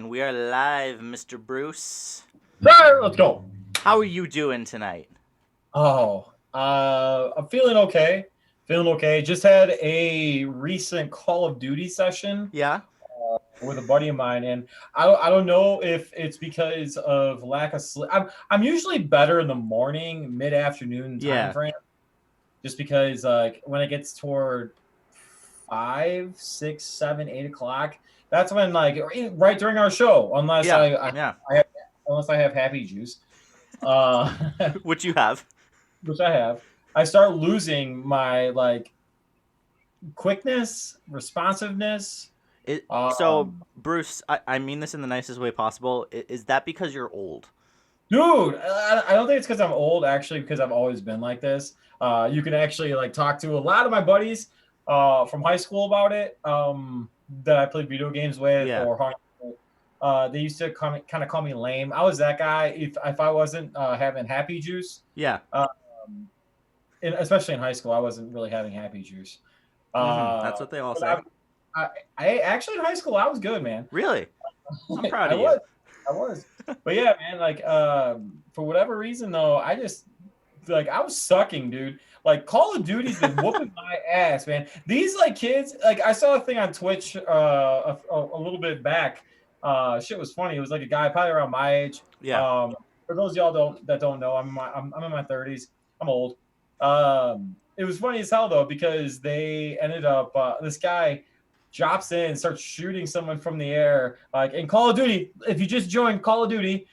And we are live, Mr. Bruce. Sir, let's go. How are you doing tonight? I'm feeling okay. Feeling okay. Just had a recent Call of Duty session Yeah? with a buddy of mine, and I don't know if it's because of lack of sleep. I'm usually better in the morning, mid afternoon time Yeah. frame, just because like when it gets toward 5, 6, 7, 8 o'clock, that's when like right during our show, unless Yeah. Yeah. I have, unless I have happy juice. Uh, What you have? which I have, I start losing my like quickness, responsiveness. So, Um, Bruce, I mean this in the nicest way possible. Is that because you're old? Dude, I don't think it's because I'm old. Actually, because I've always been like this. You can actually like talk to a lot of my buddies from high school about it. That I played video games with Yeah. or hung out with. They used to kind of call me lame. I was that guy if I wasn't having happy juice. Yeah. Um, Especially in high school, I wasn't really having happy juice. That's what they all But say. I actually in high school I was good, man. Really? I'm proud I of you. was, I was. But yeah, man, like for whatever reason though, I just like I was sucking, dude. Like Call of Duty's been whooping my ass, man. These like kids, like I saw a thing on Twitch a little bit back. Shit was funny. It was like a guy probably around my age. Yeah. For those of y'all don't know, I'm in my 30s. I'm old. It was funny as hell though because they ended up this guy drops in, starts shooting someone from the air. Like in Call of Duty, if you just joined Call of Duty,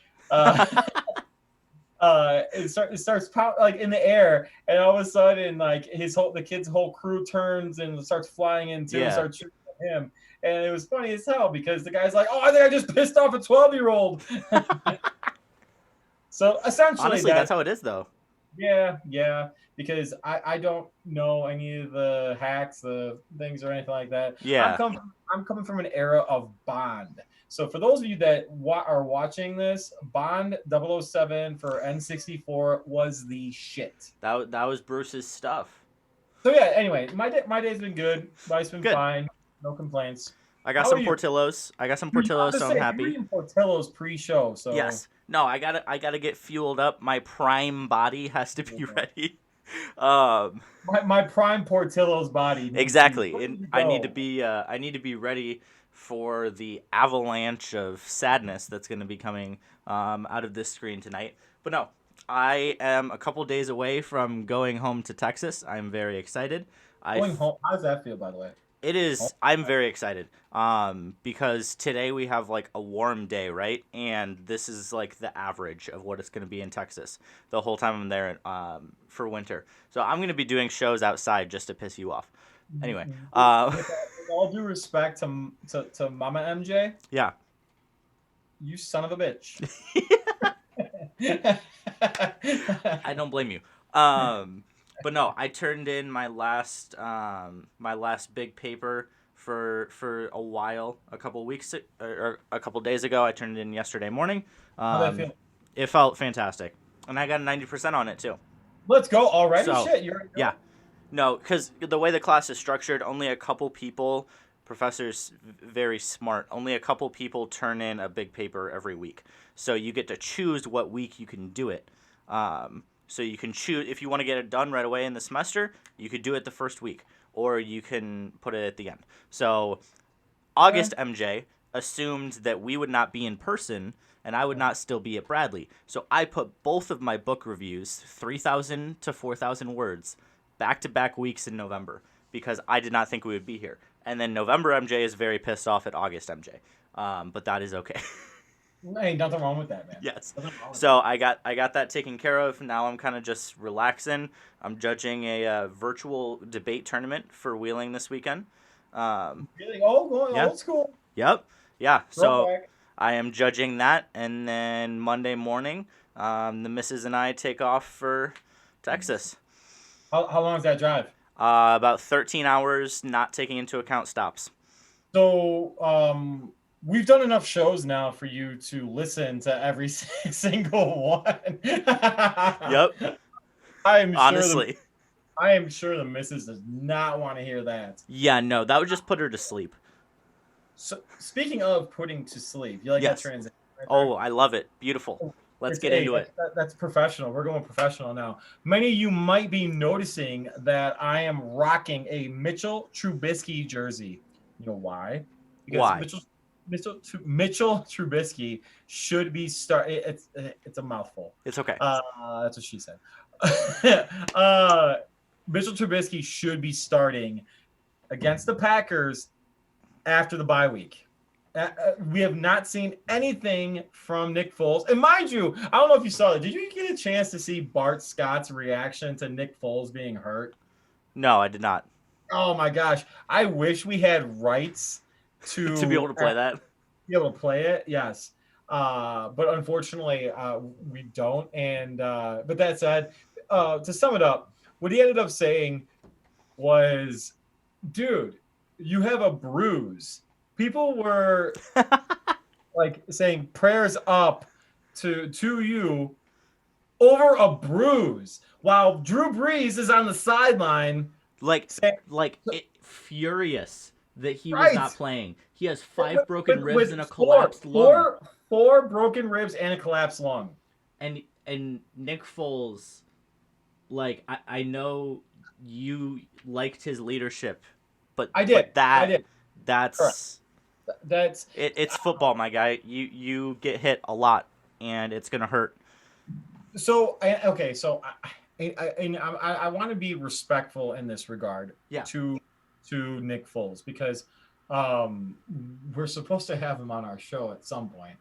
uh, it starts like in the air, and all of a sudden, like the kid's whole crew turns and starts flying into and Yeah. starts shooting at him. And it was funny as hell because the guy's like, "Oh, I think I just pissed off a 12-year-old." So essentially, Honestly, that's how it is, though. yeah, because I don't know any of the hacks, the things, or anything like that. Yeah. I'm coming from an era of Bond. So for those of you that are watching this, Bond 007 for N64 was the shit. That was Bruce's stuff. So yeah, anyway, my day's been good. Life's been Good. fine. No complaints. I got How are some you? Portillos. I got some Dude, I was Portillos, gonna so I'm say you were happy. eating Portillo's pre-show, so Yes. No, I gotta get fueled up. My prime body has to be ready. Um, my prime Portillo's body needs to be exactly. ready And to I need to go. be I need to be ready for the avalanche of sadness that's going to be coming out of this screen tonight. But no, I am a couple days away from going home to Texas. I'm very excited. Going home. How does that feel, by the way? It Home? is. I'm very excited. Because today we have like a warm day, right? And this is like the average of what it's going to be in Texas the whole time I'm there for winter. So I'm going to be doing shows outside just to piss you off. Anyway, With all due respect to Mama MJ, yeah. you son of a bitch. I don't blame you. But no, I turned in my last big paper for a while, a couple weeks or a couple days ago. I turned it in yesterday morning. How'd that Um, feel? it felt fantastic, and I got a 90% on it too. Let's go already. So Shit, you're yeah, no, because the way the class is structured, only a couple people, professors very smart, only a couple people turn in a big paper every week. So you get to choose what week you can do it. So you can choose if you want to get it done right away in the semester, you could do it the first week, or you can put it at the end. So okay. August MJ assumed that we would not be in person and I would not still be at Bradley. So I put both of my book reviews, 3,000 to 4,000 words, back to back weeks in November because I did not think we would be here. And then November MJ is very pissed off at August MJ. But that is okay. Ain't nothing wrong with that, man. Yes. Nothing wrong with So I got that taken care of. Now I'm kind of just relaxing. I'm judging a virtual debate tournament for Wheeling this weekend. Um, that. Really? Oh, going yeah. old school. Yep. Yeah. So Throwback. I am judging that, and then Monday morning, the missus and I take off for Texas. How long is that drive? About 13 hours, not taking into account stops. So, we've done enough shows now for you to listen to every single one. Yep. I am sure the Honestly. I am sure the missus does not want to hear that. Yeah. No, that would just put her to sleep. So speaking of putting to sleep, you like that Yes. transition right Oh, there? I love it. Beautiful. Let's It's get a into it. that's professional. We're going professional now. Many of you might be noticing that I am rocking a Mitchell Trubisky jersey. You know why? Because Why? Mitchell Trubisky should be start. It's a mouthful. It's okay. That's what she said. Mitchell Trubisky should be starting against the Packers after the bye week. We have not seen anything from Nick Foles. And mind you, I don't know if you saw it. Did you get a chance to see Bart Scott's reaction to Nick Foles being hurt? No, I did not. Oh my gosh. I wish we had rights To be to able to play that. be able to play it. Yes. But unfortunately, we don't. And but that said, to sum it up, what he ended up saying was, dude, you have a bruise. People were like saying prayers up to you over a bruise while Drew Brees is on the sideline like saying, furious that he was not right, playing. He has 5 broken ribs and with a collapsed lung. four broken ribs and a collapsed lung. And Nick Foles, like I know you liked his leadership, but I did. I did. Correct. that's That's it's football, my guy. You get hit a lot, and it's gonna hurt. so okay. So I want to be respectful in this regard Yeah. to Nick Foles because um, we're supposed to have him on our show at some point.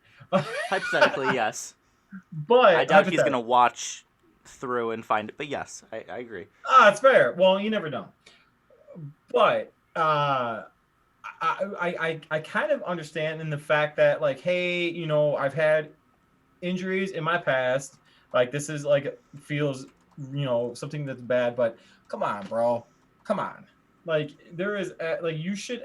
Hypothetically, yes. But I doubt he's gonna watch through and find it, but yes, I agree. it's fair. Well, you never know. But I kind of understand in the fact that like, hey, you know, I've had injuries in my past. Like this is like feels, you know, something that's bad. But come on, bro, come on. Like there is like you should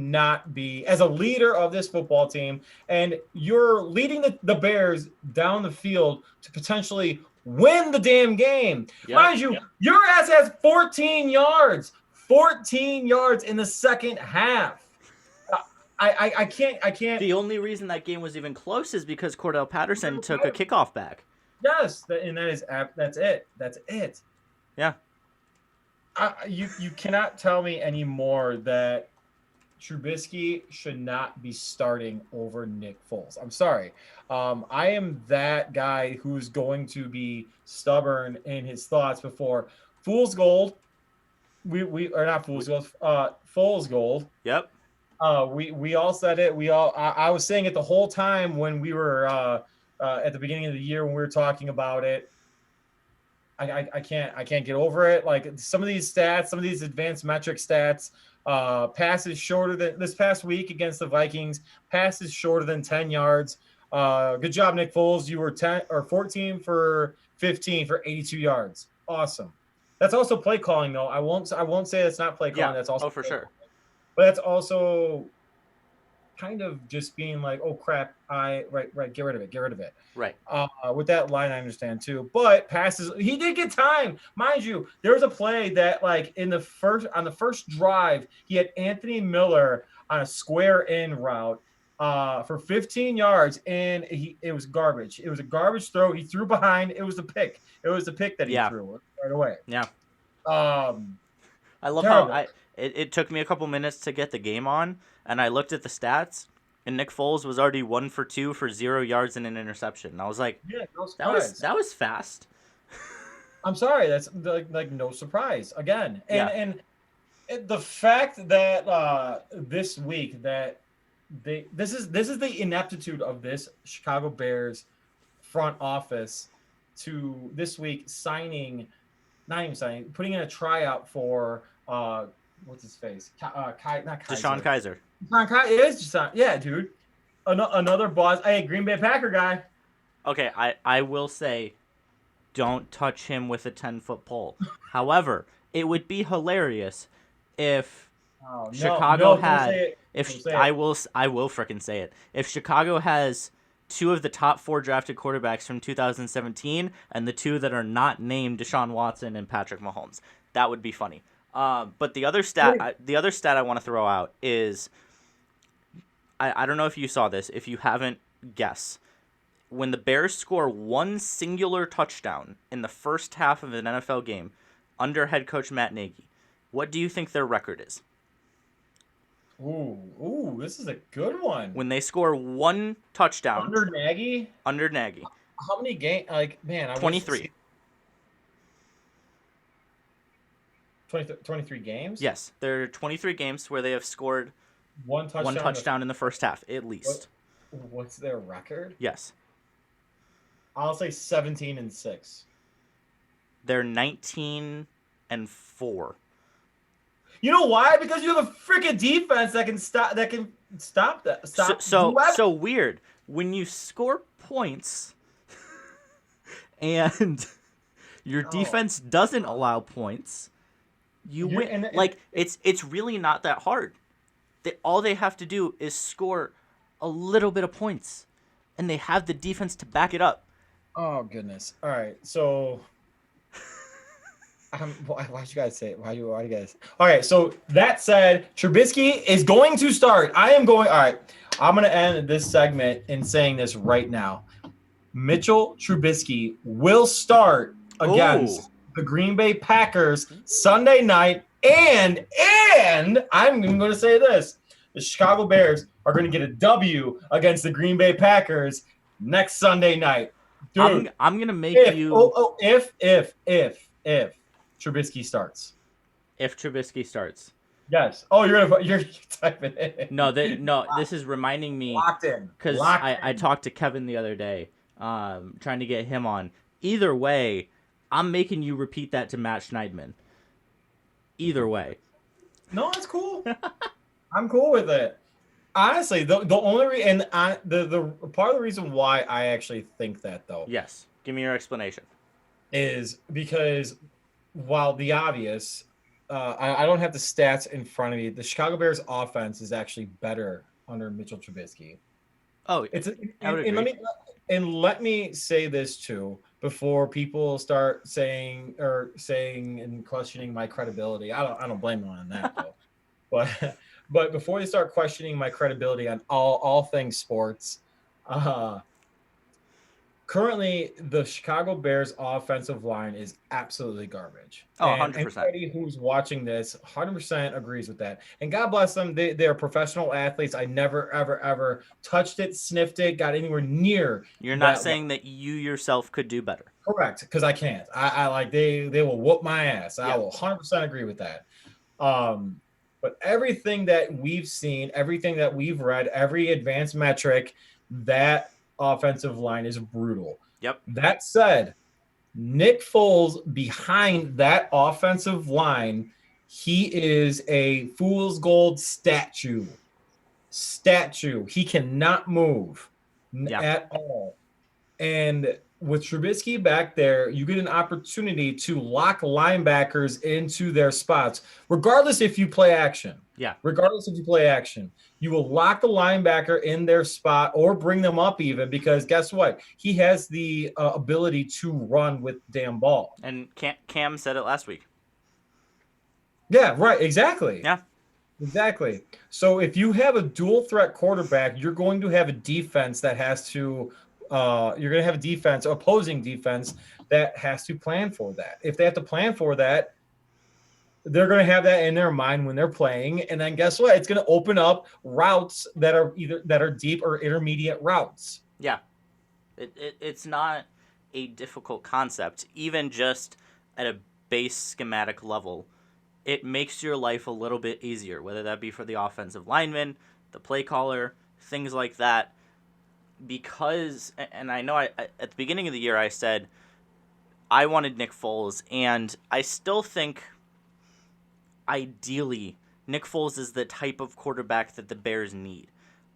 not be as a leader of this football team, and you're leading the Bears down the field to potentially win the damn game. Yep. Mind you, your ass has 14 yards. 14 yards in the second half. I can't. The only reason that game was even close is because Cordell Patterson took a kickoff back. Yes, and that's it. That's it. Yeah. You cannot tell me anymore that Trubisky should not be starting over Nick Foles. I'm sorry. I am that guy who's going to be stubborn in his thoughts before Fool's Gold. We are not Fool's Gold. Fool's Gold. Yep. We all said it. I was saying it the whole time when we were at the beginning of the year when we were talking about it. I can't get over it. Like some of these stats, some of these advanced metric stats, passes shorter than this past week against the Vikings, passes shorter than 10 yards. Good job, Nick Foles. You were 10 or 14 for 15 for 82 yards. Awesome. That's also play calling though. I won't say it's not play calling. Yeah. That's also for sure. Calling. But that's also kind of just being like, oh crap, right, get rid of it. Right. With that line, I understand too. But passes, he did get time, mind you. There was a play that like on the first drive, he had Anthony Miller on a square in route for 15 yards, and it was garbage. It was a garbage throw. He threw behind. It was the pick. It was the pick that he threw right away. Yeah. I love how it took me a couple minutes to get the game on, and I looked at the stats, and Nick Foles was already 1 for 2 for 0 yards and an interception. And I was like, yeah, no that was fast. I'm sorry, that's like no surprise again. And the fact that this week that this is the ineptitude of this Chicago Bears front office to this week putting in a tryout for what's his face? Not Kaiser. DeShone Kizer. It is DeShone. Yeah, dude. Another boss. Hey, Green Bay Packer guy. Okay, I will say, don't touch him with a 10-foot pole. However, it would be hilarious if Chicago had. I will frickin' say it. If Chicago has 2 of the top 4 drafted quarterbacks from 2017 and the 2 that are not named Deshaun Watson and Patrick Mahomes, that would be funny. But the other stat I want to throw out is I don't know if you saw this. If you haven't, guess. When the Bears score one singular touchdown in the first half of an NFL game under head coach Matt Nagy, what do you think their record is? Ooh, this is a good one. When they score one touchdown Under Nagy? under Nagy. How many games? Like, man, I wish 23. 23 games? Yes, there are 23 games where they have scored One touchdown. one touchdown in the first half, at least. What's their record? Yes. I'll say 17-6. They're 19-4. You know why? Because you have a freaking defense that can stop that. So weird. When you score points and your defense doesn't allow points, you win. Like, it's really not that hard. All they have to do is score a little bit of points, and they have the defense to back it up. Oh goodness! All right, so why'd you guys say it? Why you guys? All right, so that said, Trubisky is going to start. All right, I'm going to end this segment in saying this right now. Mitchell Trubisky will start against the Green Bay Packers Sunday night, and I'm even going to say this: the Chicago Bears are going to get a W against the Green Bay Packers next Sunday night. Dude, I'm going to make if Trubisky starts. If Trubisky starts. Yes. Oh, you're typing it in. No, this is reminding me. Locked in. Because I talked to Kevin the other day, trying to get him on. Either way, I'm making you repeat that to Matt Schneidman. Either way. No, that's cool. I'm cool with it. Honestly, the only the part of the reason why I actually think that, though. Yes. Give me your explanation. Is because while the obvious, I don't have the stats in front of me. The Chicago Bears offense is actually better under Mitchell Trubisky. Oh, let me say this too before people start saying and questioning my credibility. I don't blame them on that though. But before they start questioning my credibility on all things sports, currently the Chicago Bears offensive line is absolutely garbage. Oh, and 100%. Anybody who's watching this 100% agrees with that. And God bless them. They're professional athletes. I never, ever, ever touched it, sniffed it, got anywhere near. You're not saying that you yourself could do better. Correct, because I can't. I like they will whoop my ass. Yeah. I will 100% agree with that. But everything that we've seen, everything that we've read, every advanced metric, that offensive line is brutal. Yep. That said, Nick Foles behind that offensive line, he is a fool's gold statue. He cannot move at all. And with Trubisky back there, you get an opportunity to lock linebackers into their spots, regardless if you play action. Yeah. Regardless if you play action, you will lock the linebacker in their spot or bring them up even because guess what? He has the ability to run with the damn ball. And Cam said it last week. Yeah, right. Exactly. Yeah. Exactly. So if you have a dual threat quarterback, you're going to have a defense that has to you're going to have opposing defense that has to plan for that. If they have to plan for that, they're going to have that in their mind when they're playing. And then guess what? It's going to open up routes that are deep or intermediate routes. Yeah. It's not a difficult concept, even just at a base schematic level. It makes your life a little bit easier, whether that be for the offensive lineman, the play caller, things like that. Because, and I know at the beginning of the year I said I wanted Nick Foles, and I still think ideally Nick Foles is the type of quarterback that the Bears need.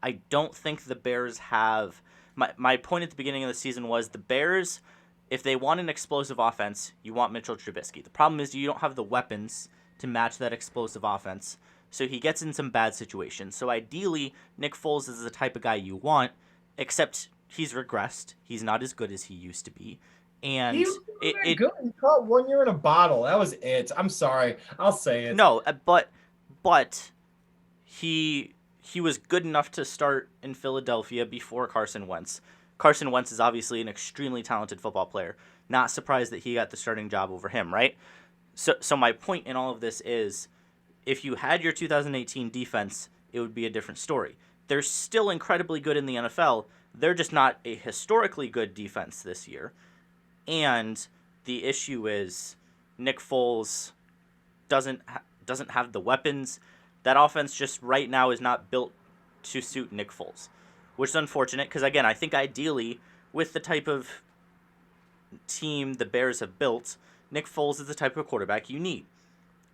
I don't think the Bears have... My point at the beginning of the season was the Bears, if they want an explosive offense, you want Mitchell Trubisky. The problem is you don't have the weapons to match that explosive offense, so he gets in some bad situations. So ideally, Nick Foles is the type of guy you want, except he's regressed. He's not as good as he used to be. And he was good. He caught 1 year in a bottle. That was it. I'm sorry. I'll say it. No, but he he was good enough to start in Philadelphia before Carson Wentz. Carson Wentz is obviously an extremely talented football player. Not surprised that he got the starting job over him, right? So my point in all of this is, if you had your 2018 defense, it would be a different story. They're still incredibly good in the NFL. They're just not a historically good defense this year. And the issue is Nick Foles doesn't have the weapons. That offense just right now is not built to suit Nick Foles, which is unfortunate because, again, I think ideally with the type of team the Bears have built, Nick Foles is the type of quarterback you need.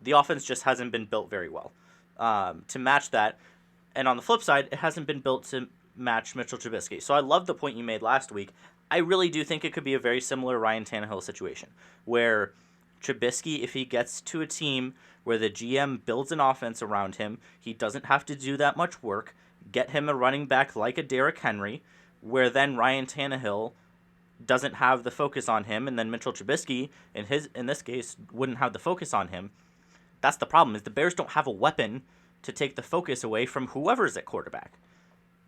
The offense just hasn't been built very well to match that. And on the flip side, it hasn't been built to match Mitchell Trubisky. So I love the point you made last week. I really do think it could be a very similar Ryan Tannehill situation where Trubisky, if he gets to a team where the GM builds an offense around him, he doesn't have to do that much work, get him a running back like a Derrick Henry, where then Ryan Tannehill doesn't have the focus on him, and then Mitchell Trubisky, in this case, wouldn't have the focus on him. That's the problem, is the Bears don't have a weapon to take the focus away from whoever's at quarterback.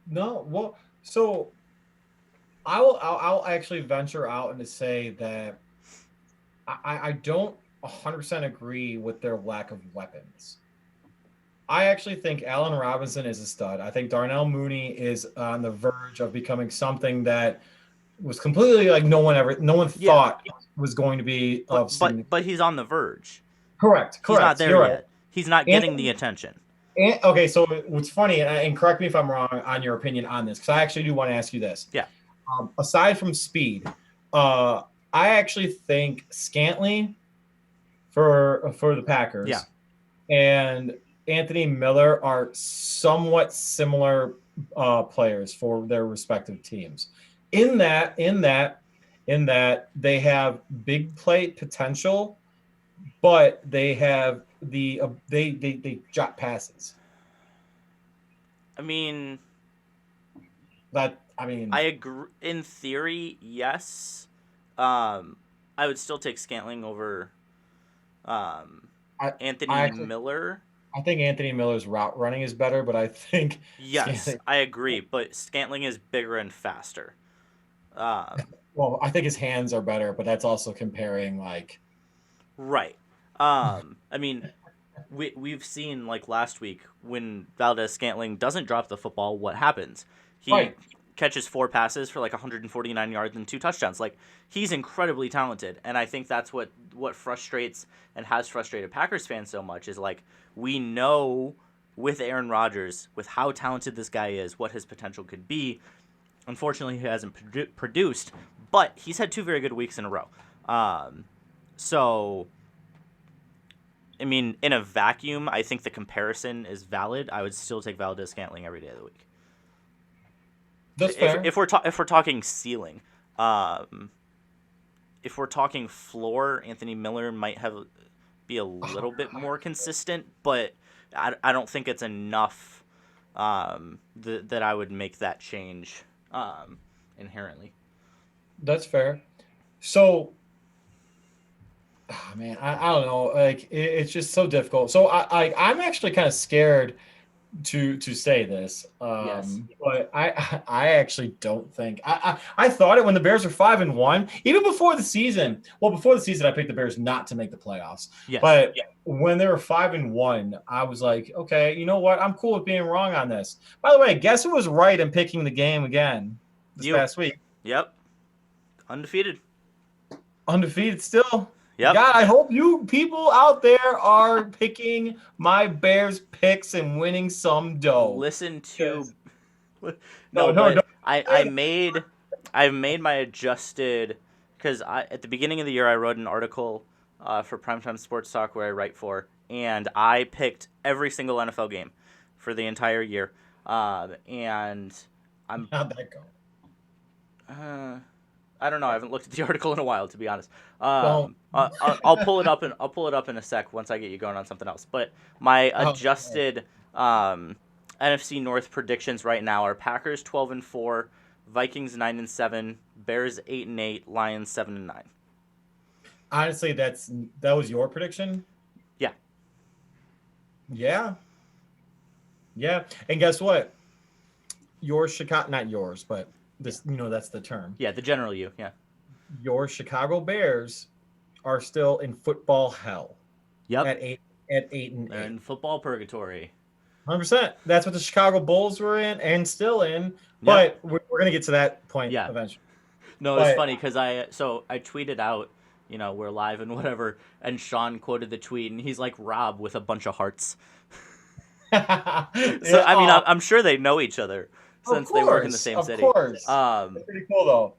No, well, so I'll actually venture out and to say that I don't 100% agree with their lack of weapons. I actually think Allen Robinson is a stud. I think Darnell Mooney is on the verge of becoming something that was completely like no one thought was going to be but he's on the verge. Correct. He's not there You're yet. right. He's not getting the attention. Okay, so what's funny, and correct me if I'm wrong on your opinion on this, because I actually do want to ask you this. Yeah. Aside from speed, I actually think Scantling for the Packers and Anthony Miller are somewhat similar players for their respective teams. In that they have big play potential, but they have they drop passes. I mean, I agree in theory, yes. I would still take Scantling over Anthony Miller. I think Anthony Miller's route running is better, but I think I agree, but Scantling is bigger and faster. Well, I think his hands are better, but that's also comparing like right. I mean, we've seen like last week when Valdez-Scantling doesn't drop the football, what happens? He catches 4 passes for like 149 yards and 2 touchdowns. Like, he's incredibly talented, and I think that's what frustrates and has frustrated Packers fans so much is like, we know with Aaron Rodgers, with how talented this guy is, what his potential could be. Unfortunately, he hasn't produced, but he's had 2 very good weeks in a row. So, I mean, in a vacuum, I think the comparison is valid. I would still take Valdez-Scantling every day of the week. That's fair. If we're talking ceiling, if we're talking floor, Anthony Miller might be a little bit more consistent, but I don't think it's enough that I would make that change inherently. That's fair. So, man, I don't know. Like, it's just so difficult. So I'm actually kind of scared to say this. Yes. But I actually don't think I thought it when the Bears were 5-1, even before the season. Well, before the season, I picked the Bears not to make the playoffs. Yes. But when they were 5-1, I was like, okay, you know what? I'm cool with being wrong on this. By the way, guess who was right in picking the game again this past week? Yep. Undefeated still. Yep. God, I hope you people out there are picking my Bears picks and winning some dough. Listen to no. I made my adjusted, because at the beginning of the year I wrote an article for Primetime Sports Talk where I write for, and I picked every single NFL game for the entire year. And I'm how'd that go? I don't know. I haven't looked at the article in a while, to be honest. I'll pull it up in a sec once I get you going on something else. But my adjusted NFC North predictions right now are Packers 12-4, Vikings 9-7, Bears 8-8, Lions 7-9. Honestly, that was your prediction. Yeah. Yeah. Yeah, and guess what? Your Chicago, not yours, but this, that's the term. Yeah, the general you. Yeah. Your Chicago Bears are still in football hell Yep. at eight and They're eight. in football purgatory. 100%. That's what the Chicago Bulls were in and still in. Yep. But we're gonna get to that point Yeah. eventually. No, it's But funny because I tweeted out, we're live and whatever, and Sean quoted the tweet, and he's like Rob with a bunch of hearts. So yeah, I mean, I'm sure they know each other since they work in the same of city. course, that's pretty cool though.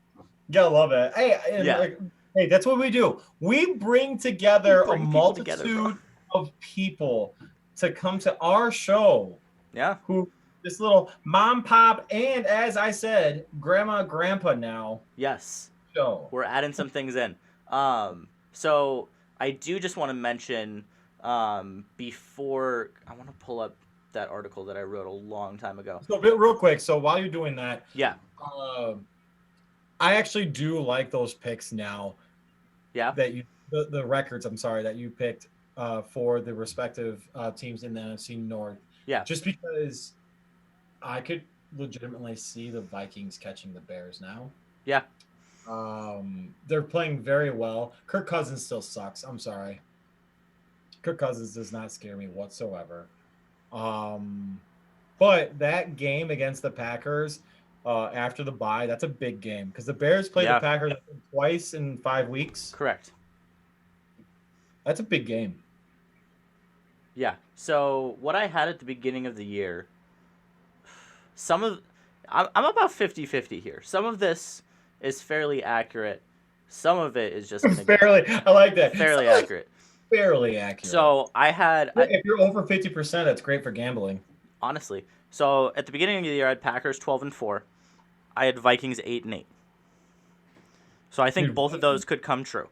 You gotta love it. Hey, and Yeah. hey, that's what we do. We bring together a people together, bro. multitude of people to come to our show. Yeah. Who this little mom, pop, and as I said, grandma, grandpa now Yes. show. We're adding some things in. So I do just want to mention before I want to pull up that article that I wrote a long time ago. So real quick. So while you're doing that, Yeah. I actually do like those picks now. Yeah. That the records. I'm sorry that you picked for the respective teams in the NFC North. Yeah. Just because I could legitimately see the Vikings catching the Bears now. Yeah. They're playing very well. Kirk Cousins still sucks. I'm sorry. Kirk Cousins does not scare me whatsoever. But that game against the Packers after the bye, that's a big game because the Bears played the Packers twice in 5 weeks. Correct. That's a big game. Yeah. So what I had at the beginning of the year, I'm about 50-50 here. Some of this is fairly accurate. Some of it is just fairly. I like that. Fairly accurate. Fairly accurate. So I had. If you're over 50%, that's great for gambling. Honestly. So at the beginning of the year, I had Packers 12-4. I had Vikings 8-8. So I think both of those could come true.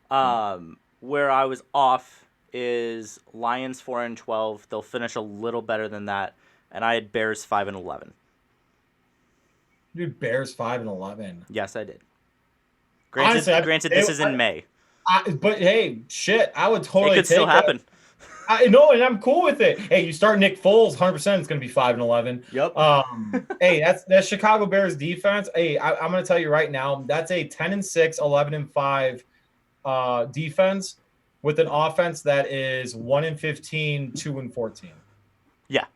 Where I was off is Lions 4-12. They'll finish a little better than that, and I had Bears 5-11. Dude, Bears 5-11. Yes, I did. Granted, this is in May. But hey, shit, I would totally. It could still happen. I know, and I'm cool with it. Hey, you start Nick Foles, 100%. It's going to be 5-11. Yep. Hey, that's Chicago Bears defense. Hey, I'm going to tell you right now, that's a 10-6, 11-5 defense with an offense that is 1-15, 2-14. Yeah.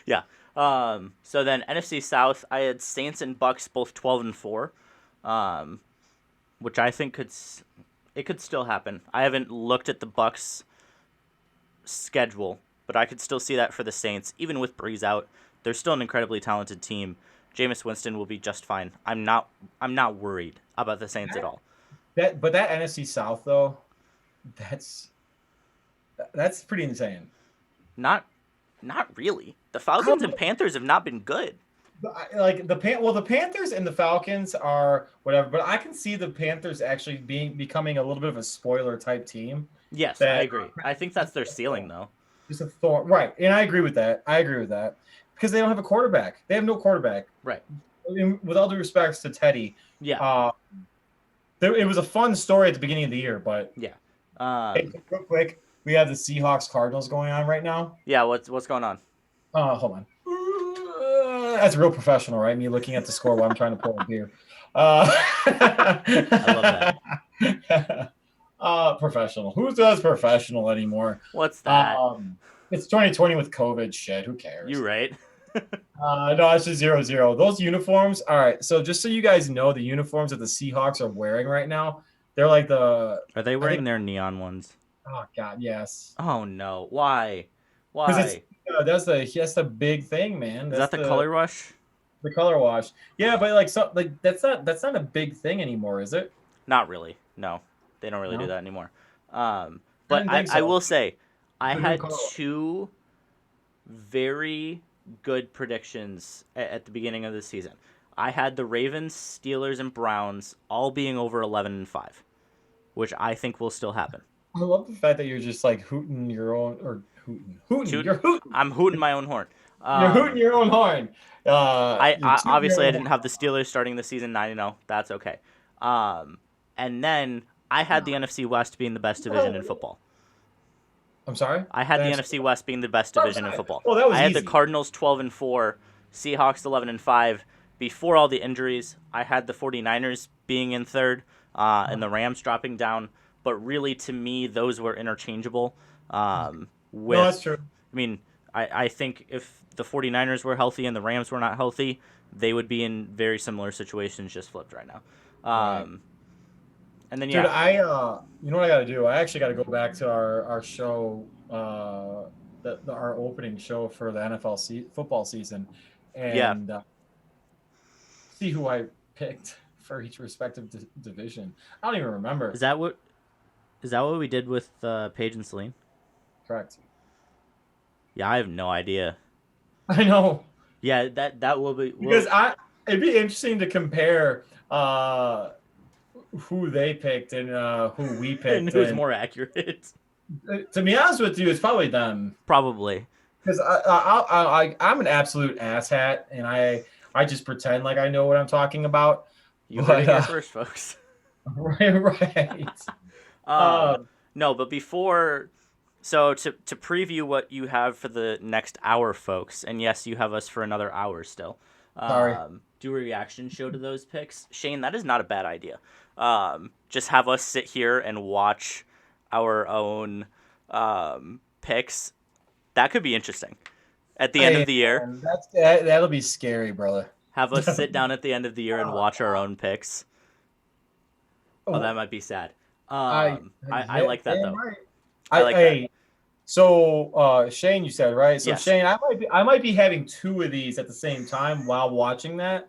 Yeah. So then NFC South, I had Saints and Bucks both 12-4, which I think could still happen. I haven't looked at the Bucks schedule, but I could still see that for the Saints. Even with Breeze out, they're still an incredibly talented team. Jameis Winston will be just fine. I'm not worried about the Saints at all. But that NFC South though, that's pretty insane. Not really. The Falcons and Panthers have not been good. Like the Panthers and the Falcons are whatever, but I can see the Panthers actually becoming a little bit of a spoiler type team. Yes, I agree. I think that's their ceiling, though. Just a thorn, right? And I agree with that. Because they don't have a quarterback. They have no quarterback. Right. With all due respects to Teddy. Yeah. It was a fun story at the beginning of the year, but yeah. Hey, real quick, we have the Seahawks Cardinals going on right now. Yeah. What's going on? Hold on. That's real professional, right? Me looking at the score while I'm trying to pour a beer. I love that. Professional. Who does professional anymore? What's that? It's 2020 with COVID shit. Who cares? You right. No, it's just 0-0. Those uniforms. All right. So just so you guys know, the uniforms that the Seahawks are wearing right now, they're like Are they wearing their neon ones? Oh God, yes. Oh no. Why? Why? That's the big thing, man. Is that the color rush? The color wash. Yeah, but that's not a big thing anymore, is it? Not really. No. They don't really do that anymore. But I will say, I had two very good predictions at the beginning of the season. I had the Ravens, Steelers, and Browns all being over 11-5, which I think will still happen. I love the fact that you're just like hooting your own hooting. You're hooting. I'm hooting my own horn. You're hooting your own horn. I obviously I didn't have the Steelers starting the season 9-0. That's okay. And then I had the NFC West being the best division in football. I'm sorry. I had the That's NFC West being the best what I'm division in saying. football. Oh, that was I had the easy. Cardinals 12-4, Seahawks 11-5. Before all the injuries, I had the 49ers being in third, and the Rams dropping down. But really, to me, those were interchangeable. No, that's true. I mean, I think if the 49ers were healthy and the Rams were not healthy, they would be in very similar situations, just flipped right now. Right. And then, Dude, yeah. you know what I got to do? I actually got to go back to our show, our opening show for the football season, Yeah. and see who I picked for each respective division. I don't even remember. Is that what we did with Paige and Celine? Correct. Yeah, I have no idea. I know. Yeah, that will be Because it'd be interesting to compare who they picked and who we and picked. who's And more accurate. to be honest with you, it's probably them. Probably. Because I'm an absolute asshat, and I just pretend like I know what I'm talking about. You heard it here first, folks. Right. Um, No, but before, so to preview what you have for the next hour, folks, and yes, you have us for another hour still. Sorry. Do a reaction show to those picks, Shane. That is not a bad idea. Just have us sit here and watch our own picks. That could be interesting. At the end of the year, man, that'll be scary, brother. have us sit down at the end of the year and watch our own picks. Oh, that might be sad. I like that though. Right. I like that. So Shane, you said right. So Yes. Shane, I might be having two of these at the same time while watching that.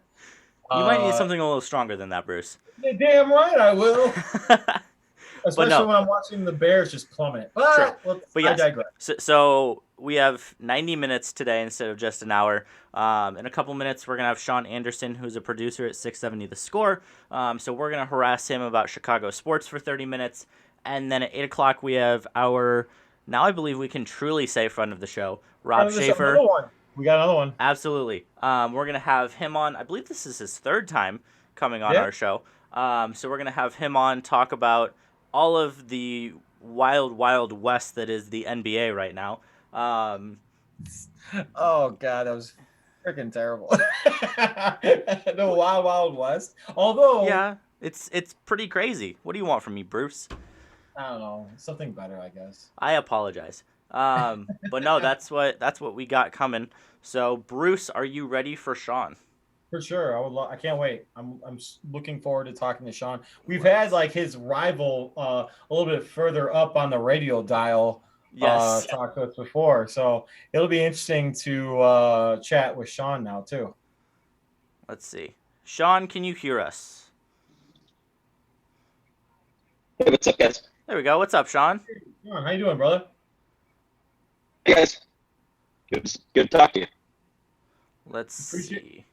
You might need something a little stronger than that, Bruce. Damn right, I will. Especially no. when I'm watching the Bears just plummet. Sure. But yes, I digress. So we have 90 minutes today instead of just an hour. In a couple minutes, we're going to have Sean Anderson, who's a producer at 670 The Score. So we're going to harass him about Chicago sports for 30 minutes. And then at 8 o'clock, we have now I believe we can truly say friend of the show, Rob Schaefer. We got another one. Absolutely. We're going to have him on. I believe this is his third time coming on our show. So we're going to have him on, talk about all of the wild, wild west that is the NBA right now. Oh, God, that was freaking terrible. The wild, wild west. Although... Yeah, it's pretty crazy. What do you want from me, Bruce? I don't know. Something better, I guess. I apologize. But no, that's what we got coming. So, Bruce, are you ready for Sean? For sure, I can't wait. I'm looking forward to talking to Sean. We've had like his rival a little bit further up on the radio dial. Yes. Talked to us before, so it'll be interesting to chat with Sean now too. Let's see, Sean, can you hear us? Hey, what's up, guys? There we go. What's up, Sean? Hey, Sean, how you doing, brother? Hey, guys. Good to talk to you. Let's see.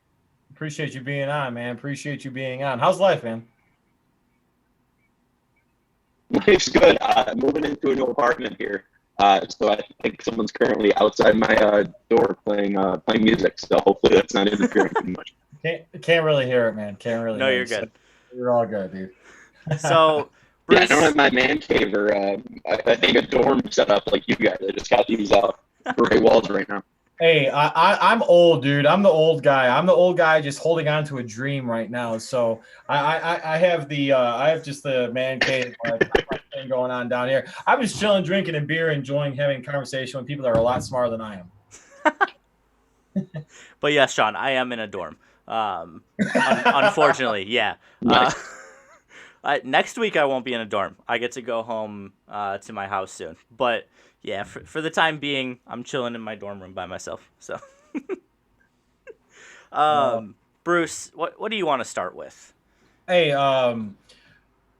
Appreciate you being on, man. Appreciate you being on. How's life, man? Life's good. Moving into a new apartment here. So I think someone's currently outside my door playing music. So hopefully that's not interfering too much. Can't really hear it, man. Can't really. No, hear you're it. good. So you're all good, dude. So, Bruce, yeah, I don't have my man cave or I think a dorm set up like you guys. I just got these gray walls right now. Hey, I'm old, dude. I'm the old guy. I'm the old guy just holding on to a dream right now. So I have just the man cave thing going on down here. I'm just chilling, drinking a beer, enjoying having a conversation with people that are a lot smarter than I am. But yes, Sean, I am in a dorm. Unfortunately, yeah. Nice. Next week I won't be in a dorm. I get to go home to my house soon. But yeah, for the time being, I'm chilling in my dorm room by myself. So, Bruce, what do you want to start with? Hey,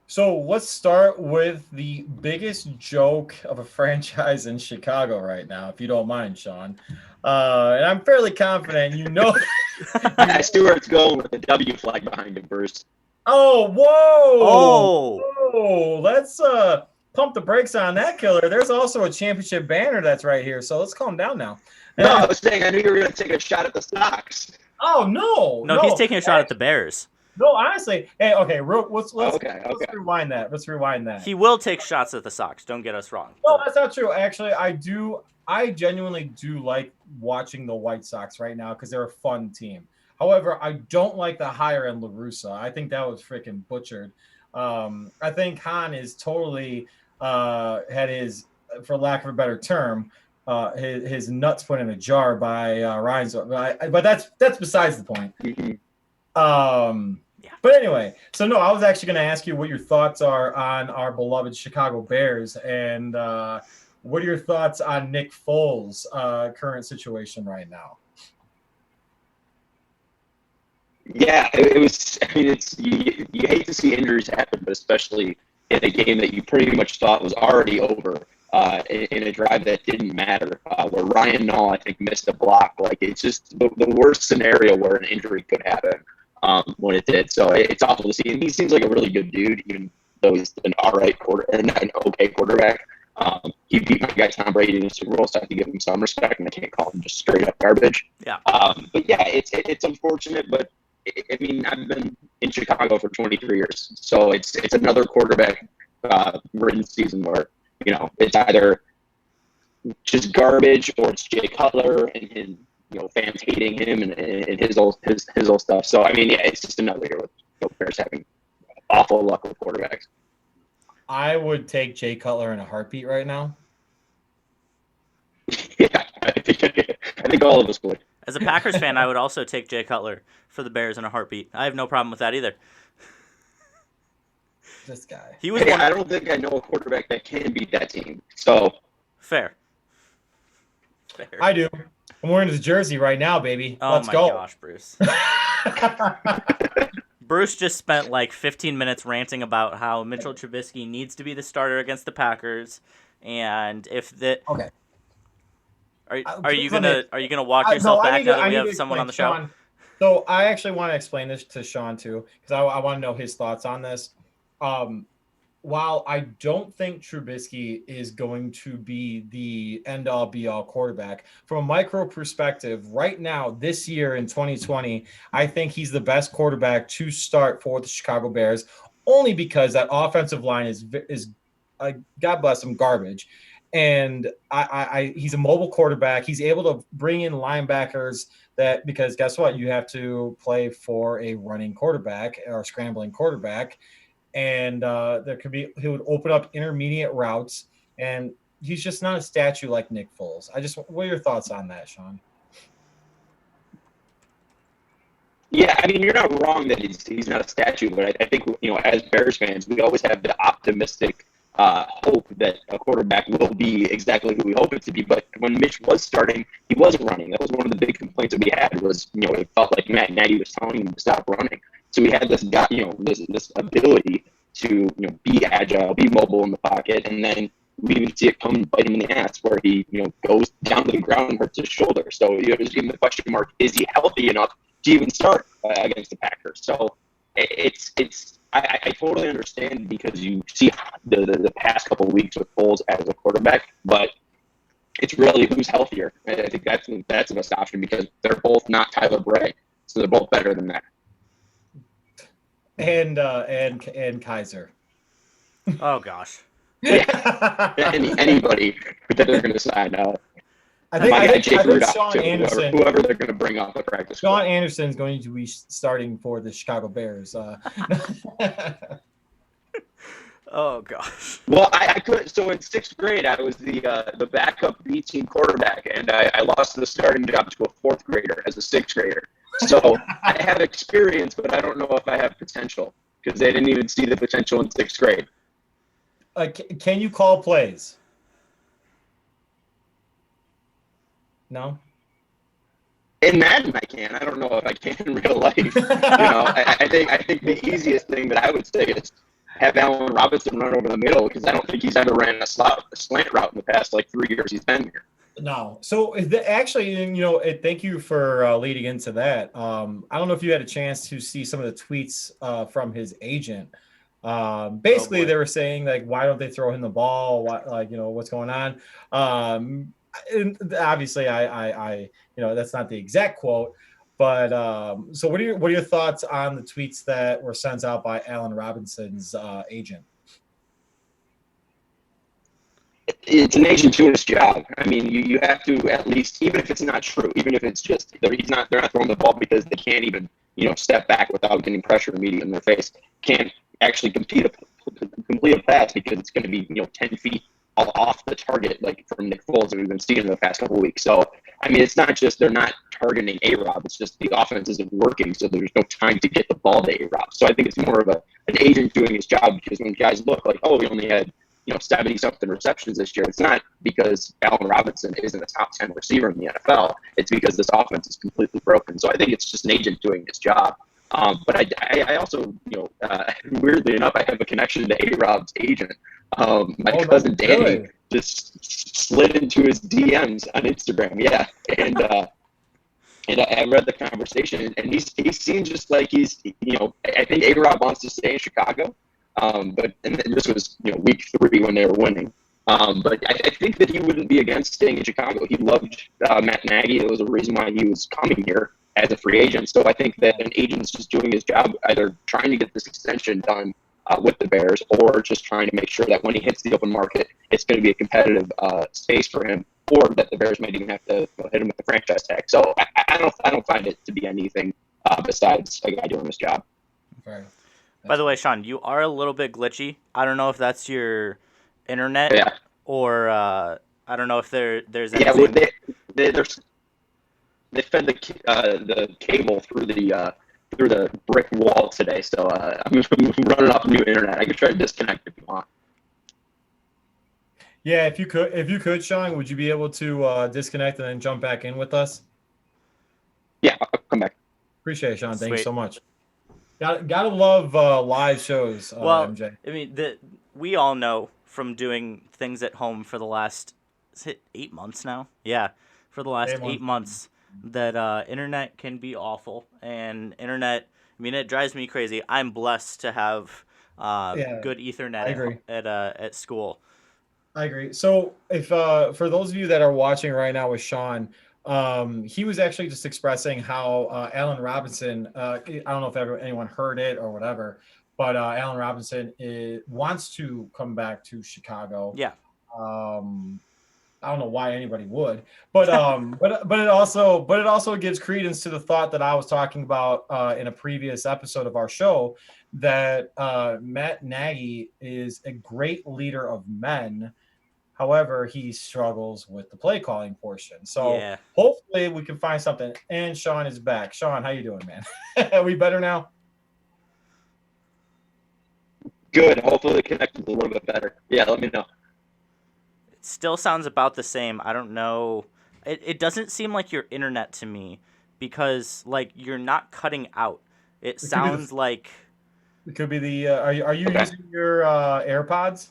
so let's start with the biggest joke of a franchise in Chicago right now, if you don't mind, Sean. And I'm fairly confident you know. Stewart's going with the W flag behind him, Bruce. Oh, whoa! Oh, let's pump the brakes on that killer. There's also a championship banner that's right here, so let's calm down now. No, I was saying I knew you were going to take a shot at the Sox. Oh, no, he's taking a shot at the Bears. No, honestly, hey, okay, let's Okay. rewind that. Let's rewind that. He will take shots at the Sox. Don't get us wrong. No, that's not true. Actually, I do. I genuinely do like watching the White Sox right now because they're a fun team. However, I don't like the hire in La Russa. I think that was freaking butchered. I think Hahn is totally had his, for lack of a better term, his nuts put in a jar by Ryan's. But that's besides the point. But anyway, so no, I was actually going to ask you what your thoughts are on our beloved Chicago Bears, and what are your thoughts on Nick Foles' current situation right now? Yeah, it was. I mean, it's you hate to see injuries happen, but especially in a game that you pretty much thought was already over, in a drive that didn't matter, where Ryan Nall, I think, missed a block. Like, it's just the worst scenario where an injury could happen when it did. So it's awful to see. And he seems like a really good dude, even though he's an an okay quarterback. He beat my guy Tom Brady in the Super Bowl, so I have to give him some respect, and I can't call him just straight up garbage. Yeah. But yeah, it's unfortunate, but I mean, I've been in Chicago for 23 years, so it's another quarterback ridden season where, you know, it's either just garbage or it's Jay Cutler and his, you know, fans hating him and his old stuff. So I mean, yeah, it's just another year with, you know, Bears having awful luck with quarterbacks. I would take Jay Cutler in a heartbeat right now. Yeah, I think all of us would. As a Packers fan, I would also take Jay Cutler for the Bears in a heartbeat. I have no problem with that either. This guy. He was. I don't think I know a quarterback that can beat that team. So Fair. I do. I'm wearing his jersey right now, baby. Oh Let's my go. gosh, Bruce. Bruce just spent like 15 minutes ranting about how Mitchell Trubisky needs to be the starter against the Packers, and if the okay. Are you gonna walk yourself back now that we have someone on the show? Sean, so I actually want to explain this to Sean too, because I want to know his thoughts on this. While I don't think Trubisky is going to be the end-all be-all quarterback, from a micro perspective, right now, this year in 2020, I think he's the best quarterback to start for the Chicago Bears, only because that offensive line is God bless him, garbage. And he's a mobile quarterback. He's able to bring in linebackers because guess what? You have to play for a running quarterback or scrambling quarterback. And he would open up intermediate routes, and he's just not a statue like Nick Foles. What are your thoughts on that, Sean? Yeah, I mean, you're not wrong that he's not a statue, but I think, you know, as Bears fans, we always have the optimistic hope that a quarterback will be exactly who we hope it to be. But when Mitch was starting, he wasn't running. That was one of the big complaints that we had was, you know, it felt like Matt Nagy was telling him to stop running. So we had this guy, you know, this ability to, you know, be agile, be mobile in the pocket, and then we would see it come and bite him in the ass where he, you know, goes down to the ground and hurts his shoulder. So you know, there's even the question mark: is he healthy enough to even start against the Packers? So I totally understand because you see the past couple of weeks with Foles as a quarterback, but it's really who's healthier. I think that's the best option because they're both not Tyler Bray, so they're both better than that. And Kaiser. Oh gosh. Yeah. Anybody that they're going to sign out. I think Sean Anderson, whoever they're going to bring off the practice. Sean Anderson is going to be starting for the Chicago Bears. Oh gosh. Well, I could. So in sixth grade, I was the backup B team quarterback, and I lost the starting job to a fourth grader as a sixth grader. So I have experience, but I don't know if I have potential because they didn't even see the potential in sixth grade. Can you call plays? No. In Madden, I can. I don't know if I can in real life. You know, I think the easiest thing that I would say is have Allen Robinson run over the middle because I don't think he's ever ran a slant route in the past 3 years he's been here. No. So actually, you know, thank you for leading into that. I don't know if you had a chance to see some of the tweets from his agent. Basically, they were saying why don't they throw him the ball? What's going on? And obviously, I that's not the exact quote, But so what are your thoughts on the tweets that were sent out by Allen Robinson's agent? It's an agent doing his job. I mean, you have to at least, even if it's not true, even if it's just they're not throwing the ball because they can't even step back without getting pressure immediately in their face. Can't actually complete a pass because it's going to be 10 feet off the target, like from Nick Foles that we've been seeing in the past couple of weeks. So I mean, it's not just they're not targeting A-Rob. It's just the offense isn't working, so there's no time to get the ball to A-Rob. So I think it's more of an agent doing his job, because when guys look like, oh, we only had 70 something receptions this year, it's not because Allen Robinson isn't a top 10 receiver in the NFL. It's because this offense is completely broken. So I think it's just an agent doing his job. But I also, weirdly enough, I have a connection to A-Rob's agent. My cousin Danny really? just slid into his DMs on Instagram. Yeah. And I read the conversation, and he seems just like he's, I think A-Rob wants to stay in Chicago. But this was week 3 when they were winning. But I think that he wouldn't be against staying in Chicago. He loved Matt Nagy. It was a reason why he was coming here as a free agent. So I think that an agent's just doing his job, either trying to get this extension done with the Bears, or just trying to make sure that when he hits the open market, it's going to be a competitive space for him, or that the Bears might even have to hit him with the franchise tag. So I don't find it to be anything besides a guy doing his job. Okay. By the way, Sean, you are a little bit glitchy. I don't know if that's your internet, Yeah. or I don't know if there's anything. Yeah, well, they fed the cable through the brick wall today, so I'm running off new internet. I could try to disconnect if you want. Yeah, if you could, Sean, would you be able to disconnect and then jump back in with us? Yeah, I'll come back. Appreciate it, Sean. Thank you Sweet. so much. Gotta love live shows, Well, MJ. I mean, we all know from doing things at home for the last, is it 8 months now? Yeah, for the last 8 months, that internet can be awful. And internet, I mean, it drives me crazy. I'm blessed to have good Ethernet at school. I agree. So if for those of you that are watching right now with Sean, he was actually just expressing how Allen Robinson, I don't know if anyone heard it or whatever, but Allen Robinson wants to come back to Chicago. Yeah. I don't know why anybody would, but it also gives credence to the thought that I was talking about in a previous episode of our show, that Matt Nagy is a great leader of men. However, he struggles with the play calling portion. So hopefully we can find something. And Sean is back. Sean, how you doing, man? Are we better now? Good. Hopefully the connection's a little bit better. Yeah, let me know. It still sounds about the same. I don't know. It doesn't seem like your internet to me, because like you're not cutting out. It sounds like it could be the. Are you using your AirPods?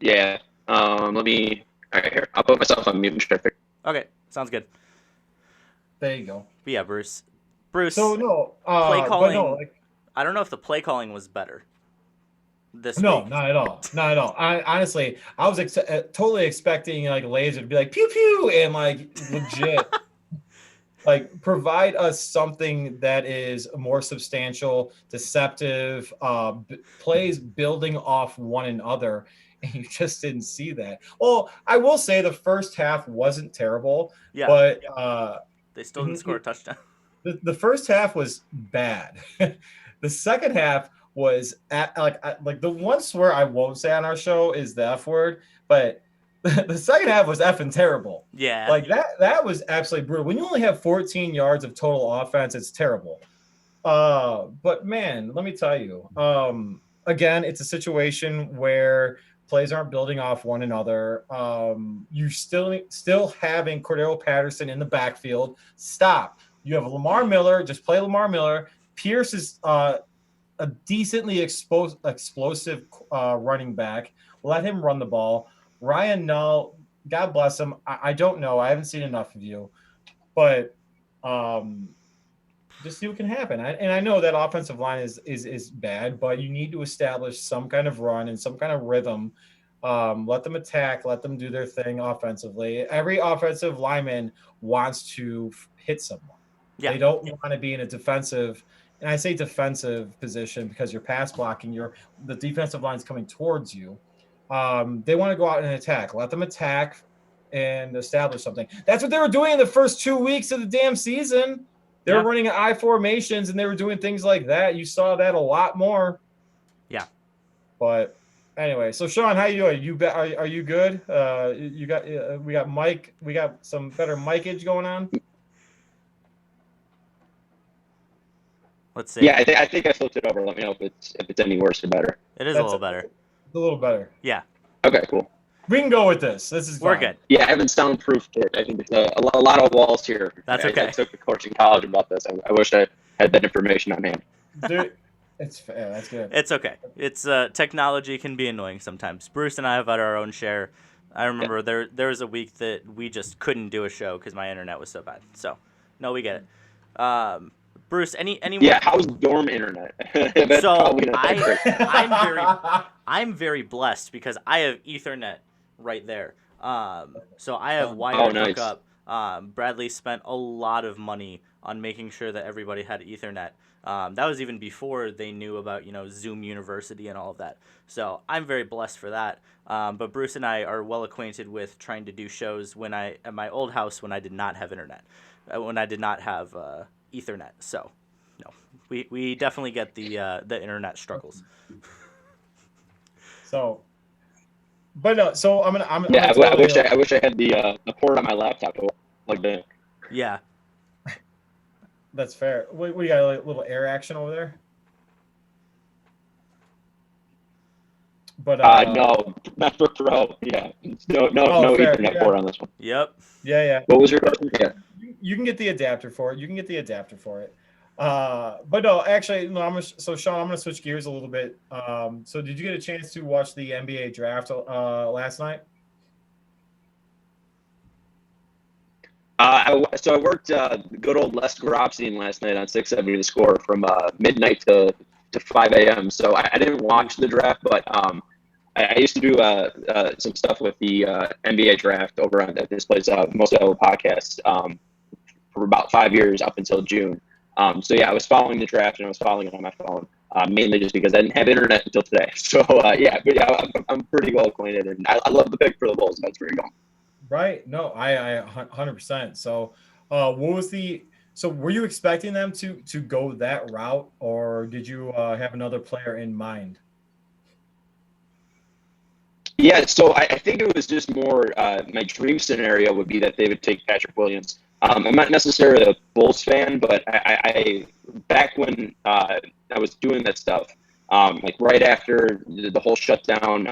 Yeah. Let me. All right, here. I'll put myself on mute and try to fix. Okay, sounds good. There you go. But yeah, Bruce. So no, play calling. But no, I don't know if the play calling was better this week. Not at all. Not at all. Honestly, I was totally expecting like laser to be like pew pew and like legit. Like provide us something that is more substantial, deceptive, plays building off one another, and you just didn't see that. Well, I will say the first half wasn't terrible, but they still didn't score a touchdown. The first half was bad. The second half was like the one swear I won't say on our show is the F word, but the second half was effing terrible. Yeah. Like that was absolutely brutal. When you only have 14 yards of total offense, it's terrible. But man, let me tell you, again, it's a situation where plays aren't building off one another. You still having Cordero Patterson in the backfield. Stop. You have Lamar Miller. Just play Lamar Miller. Pierce is a decently explosive running back. Let him run the ball. Ryan Null, God bless him. I don't know. I haven't seen enough of you, but just see what can happen. And I know that offensive line is bad, but you need to establish some kind of run and some kind of rhythm Let them attack. Let them do their thing offensively. Every offensive lineman wants to hit someone. Yeah. They don't want to be in a defensive, and I say defensive position because you're pass blocking. The defensive line's coming towards you. They want to go out and attack. Let them attack and establish something. That's what they were doing in the first 2 weeks of the damn season. They were running I formations and they were doing things like that. You saw that a lot more. Yeah. But anyway, so Sean, how you doing? Are you good? We got Mike. We got some better micage going on. Let's see. Yeah, I think I flipped it over. Let me know if it's any worse or better. It is a little better. It's a little better. Yeah. Okay, cool. We can go with this. We're good. Yeah, I haven't soundproofed it. I think it's a lot of walls here. That's okay. I took a course in college about this. I wish I had that information on hand. Dude, that's good. It's okay. It's technology can be annoying sometimes. Bruce and I have had our own share. I remember there was a week that we just couldn't do a show because my internet was so bad. So, no, we get it. Bruce, any Yeah, how's dorm internet? So I'm very blessed because I have Ethernet right there. So I have wired hookup. Bradley spent a lot of money on making sure that everybody had Ethernet. That was even before they knew about Zoom University and all of that. So I'm very blessed for that. But Bruce and I are well acquainted with trying to do shows at my old house when I did not have internet, when I did not have Ethernet. So no, we definitely get the internet struggles. So, but no. So I'm gonna. I wish I had the port on my laptop plugged in. Yeah. That's fair. We got a little air action over there. But no, not for Pro. Yeah, no fair. Ethernet port on this one. Yep. Yeah. What was your question? Yeah. You can get the adapter for it. But no, actually, no. So Sean, I'm gonna switch gears a little bit. So did you get a chance to watch the NBA draft last night? I worked good old Les Goropstein last night on 670 The Score from midnight to 5 a.m. So I didn't watch the draft, but I used to do some stuff with the NBA draft over at this place, Moso Podcast, for about 5 years up until June. So yeah, I was following the draft and I was following it on my phone, mainly just because I didn't have internet until today. So I'm pretty well acquainted, and I love the pick for the Bulls. That's where you're going. Right. No, I 100%. So, so were you expecting them to go that route, or did you have another player in mind? Yeah, so I think it was just more my dream scenario would be that they would take Patrick Williams. I'm not necessarily a Bulls fan, but I back when I was doing that stuff, like right after the whole shutdown,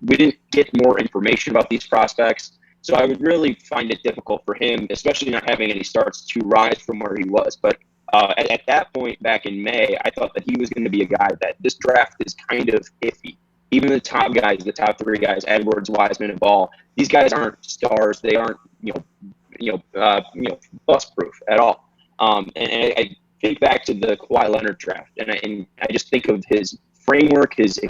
we didn't get more information about these prospects. So I would really find it difficult for him, especially not having any starts, to rise from where he was. But at that point back in May, I thought that he was going to be a guy that this draft is kind of iffy. Even the top guys, the top three guys, Edwards, Wiseman, and Ball, these guys aren't stars. They aren't, bust proof at all. And I think back to the Kawhi Leonard draft, and I just think of his framework, his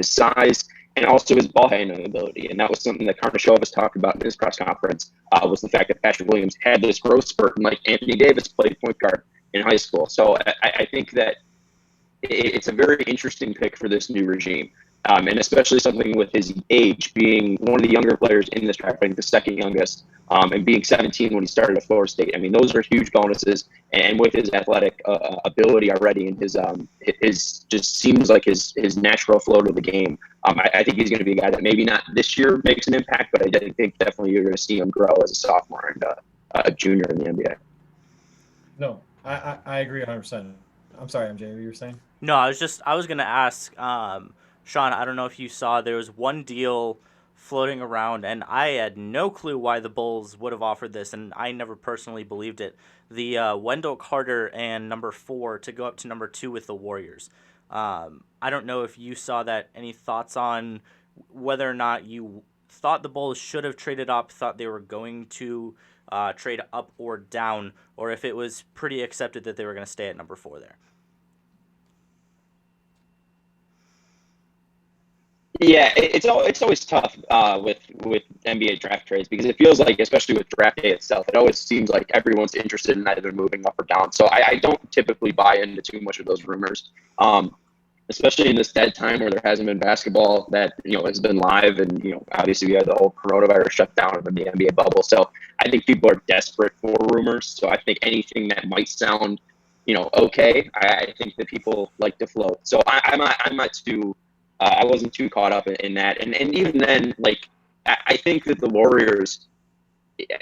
size, and also his ball handling ability. And that was something that Karnisovas talked about in his press conference, was the fact that Patrick Williams had this growth spurt, and like Anthony Davis played point guard in high school. So I think that it's a very interesting pick for this new regime. And especially something with his age, being one of the younger players in this draft, I think the second youngest, and being 17 when he started at Florida State. I mean, those are huge bonuses. And with his athletic ability already, and his just seems like his natural flow to the game, I think he's going to be a guy that maybe not this year makes an impact, but I think definitely you're going to see him grow as a sophomore and a junior in the NBA. No, I agree 100%. I'm sorry, MJ, what you were saying? No, I was going to ask, Sean, I don't know if you saw, there was one deal floating around, and I had no clue why the Bulls would have offered this, and I never personally believed it. The Wendell Carter and number 4 to go up to number 2 with the Warriors. I don't know if you saw that. Any thoughts on whether or not you thought the Bulls should have traded up, thought they were going to trade up or down, or if it was pretty accepted that they were going to stay at number 4 there? Yeah, it's always tough with NBA draft trades because it feels like, especially with draft day itself, it always seems like everyone's interested in either moving up or down. So I don't typically buy into too much of those rumors, especially in this dead time where there hasn't been basketball that has been live, and obviously we had the whole coronavirus shutdown of the NBA bubble. So I think people are desperate for rumors. So I think anything that might sound okay, I think that people like to float. So I'm not too I wasn't too caught up in that. And even then, like, I think that the Warriors,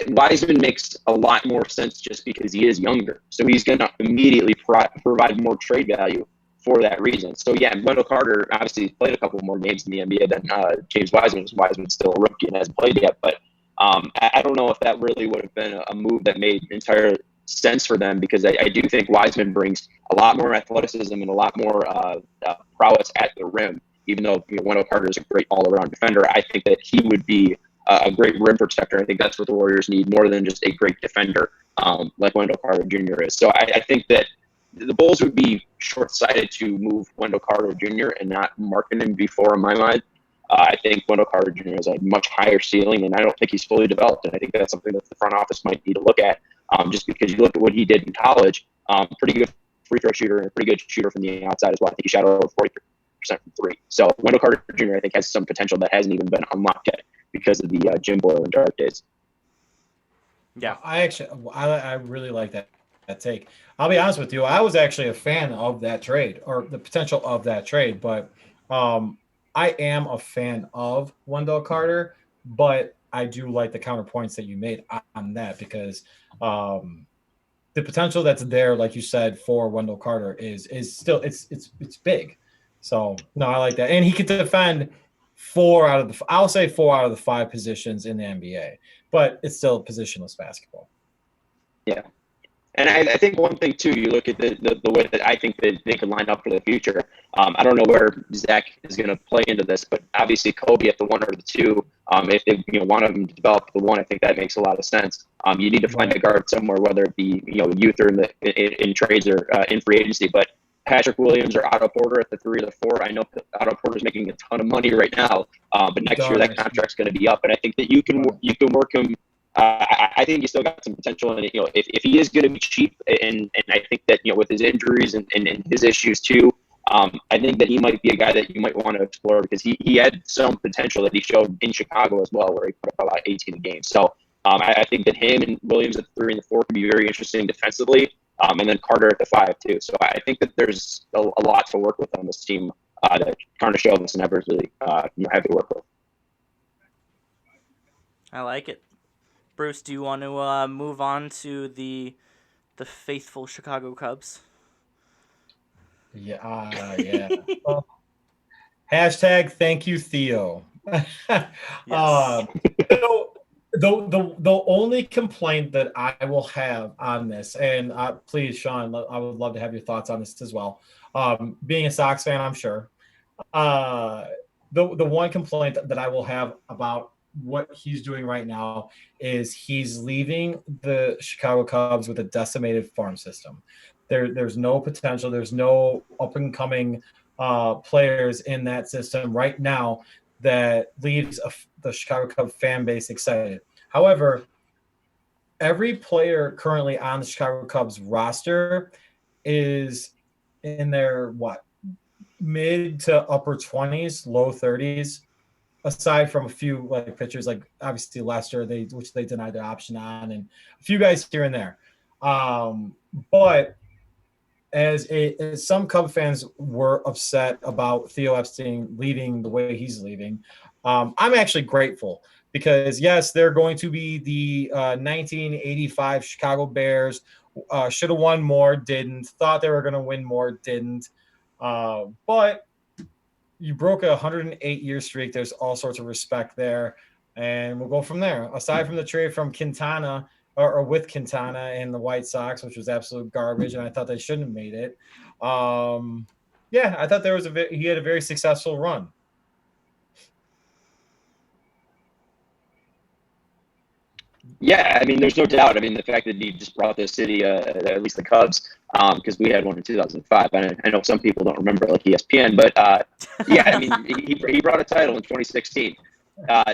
Wiseman makes a lot more sense just because he is younger. So he's going to immediately provide more trade value for that reason. So, yeah, Wendell Carter obviously played a couple more games in the NBA than James Wiseman. Wiseman's still a rookie and hasn't played yet. But I don't know if that really would have been a move that made entire sense for them, because I do think Wiseman brings a lot more athleticism and a lot more prowess at the rim. Even though Wendell Carter is a great all-around defender, I think that he would be a great rim protector. I think that's what the Warriors need more than just a great defender, like Wendell Carter Jr. is. So I think that the Bulls would be short-sighted to move Wendell Carter Jr. and not market him before, in my mind. I think Wendell Carter Jr. has a much higher ceiling, and I don't think he's fully developed. And I think that's something that the front office might need to look at, just because you look at what he did in college, pretty good free throw shooter and a pretty good shooter from the outside as well. I think he shot over 40% from three. So Wendell Carter Jr. I think has some potential that hasn't even been unlocked yet because of the Jim Boyle and dark days. Yeah, I really like that take. I'll be honest with you. I was actually a fan of that trade, or the potential of that trade, but I am a fan of Wendell Carter, but I do like the counterpoints that you made on that, because the potential that's there, like you said, for Wendell Carter is still it's big. So no, I like that, and he could defend I'll say 4 out of the 5 positions in the NBA, but it's still positionless basketball. Yeah. And I think one thing too, you look at the way that I think that they could line up for the future. I don't know where Zach is going to play into this, but obviously Kobe at the 1 or the 2. If they want him to develop the 1, I think that makes a lot of sense. You need to find a guard somewhere, whether it be youth or in trades or in free agency. But Patrick Williams or Otto Porter at the 3 or the 4. I know Otto Porter's making a ton of money right now, but next year that contract's going to be up, and I think that you can work him. I think he's still got some potential, and if he is going to be cheap, and I think that with his injuries and his issues too, I think that he might be a guy that you might want to explore, because he had some potential that he showed in Chicago as well, where he put up about 18 a game. So I think that him and Williams at the 3 and the 4 could be very interesting defensively, and then Carter at the 5 too. So I think that there's a lot to work with on this team that Karnisovas and Evers really have to work with. I like it. Bruce, do you want to move on to the faithful Chicago Cubs? Yeah. Well, hashtag thank you, Theo. Yes. The only complaint that I will have on this, and please, Sean, I would love to have your thoughts on this as well. Being a Sox fan, I'm sure. The one complaint that I will have about what he's doing right now is he's leaving the Chicago Cubs with a decimated farm system. There's no potential. There's no up and coming players in that system right now that leaves the Chicago Cubs fan base excited. However, every player currently on the Chicago Cubs roster is in their mid to upper 20s, low 30s. Aside from a few pitchers, like obviously Lester, which they denied their option on, and a few guys here and there. But as some Cub fans were upset about Theo Epstein leaving the way he's leaving, I'm actually grateful, because yes, they're going to be the 1985 Chicago Bears. Should have won more, didn't. Thought they were going to win more, didn't. But you broke a 108-year streak. There's all sorts of respect there, and we'll go from there. Aside from the trade from Quintana, or with Quintana and the White Sox, which was absolute garbage, and I thought they shouldn't have made it. Yeah, I thought he had a very successful run. Yeah, I mean, there's no doubt. I mean, the fact that he just brought the city, at least the Cubs, because we had one in 2005. I know some people don't remember, like ESPN, but yeah, I mean, he brought a title in 2016.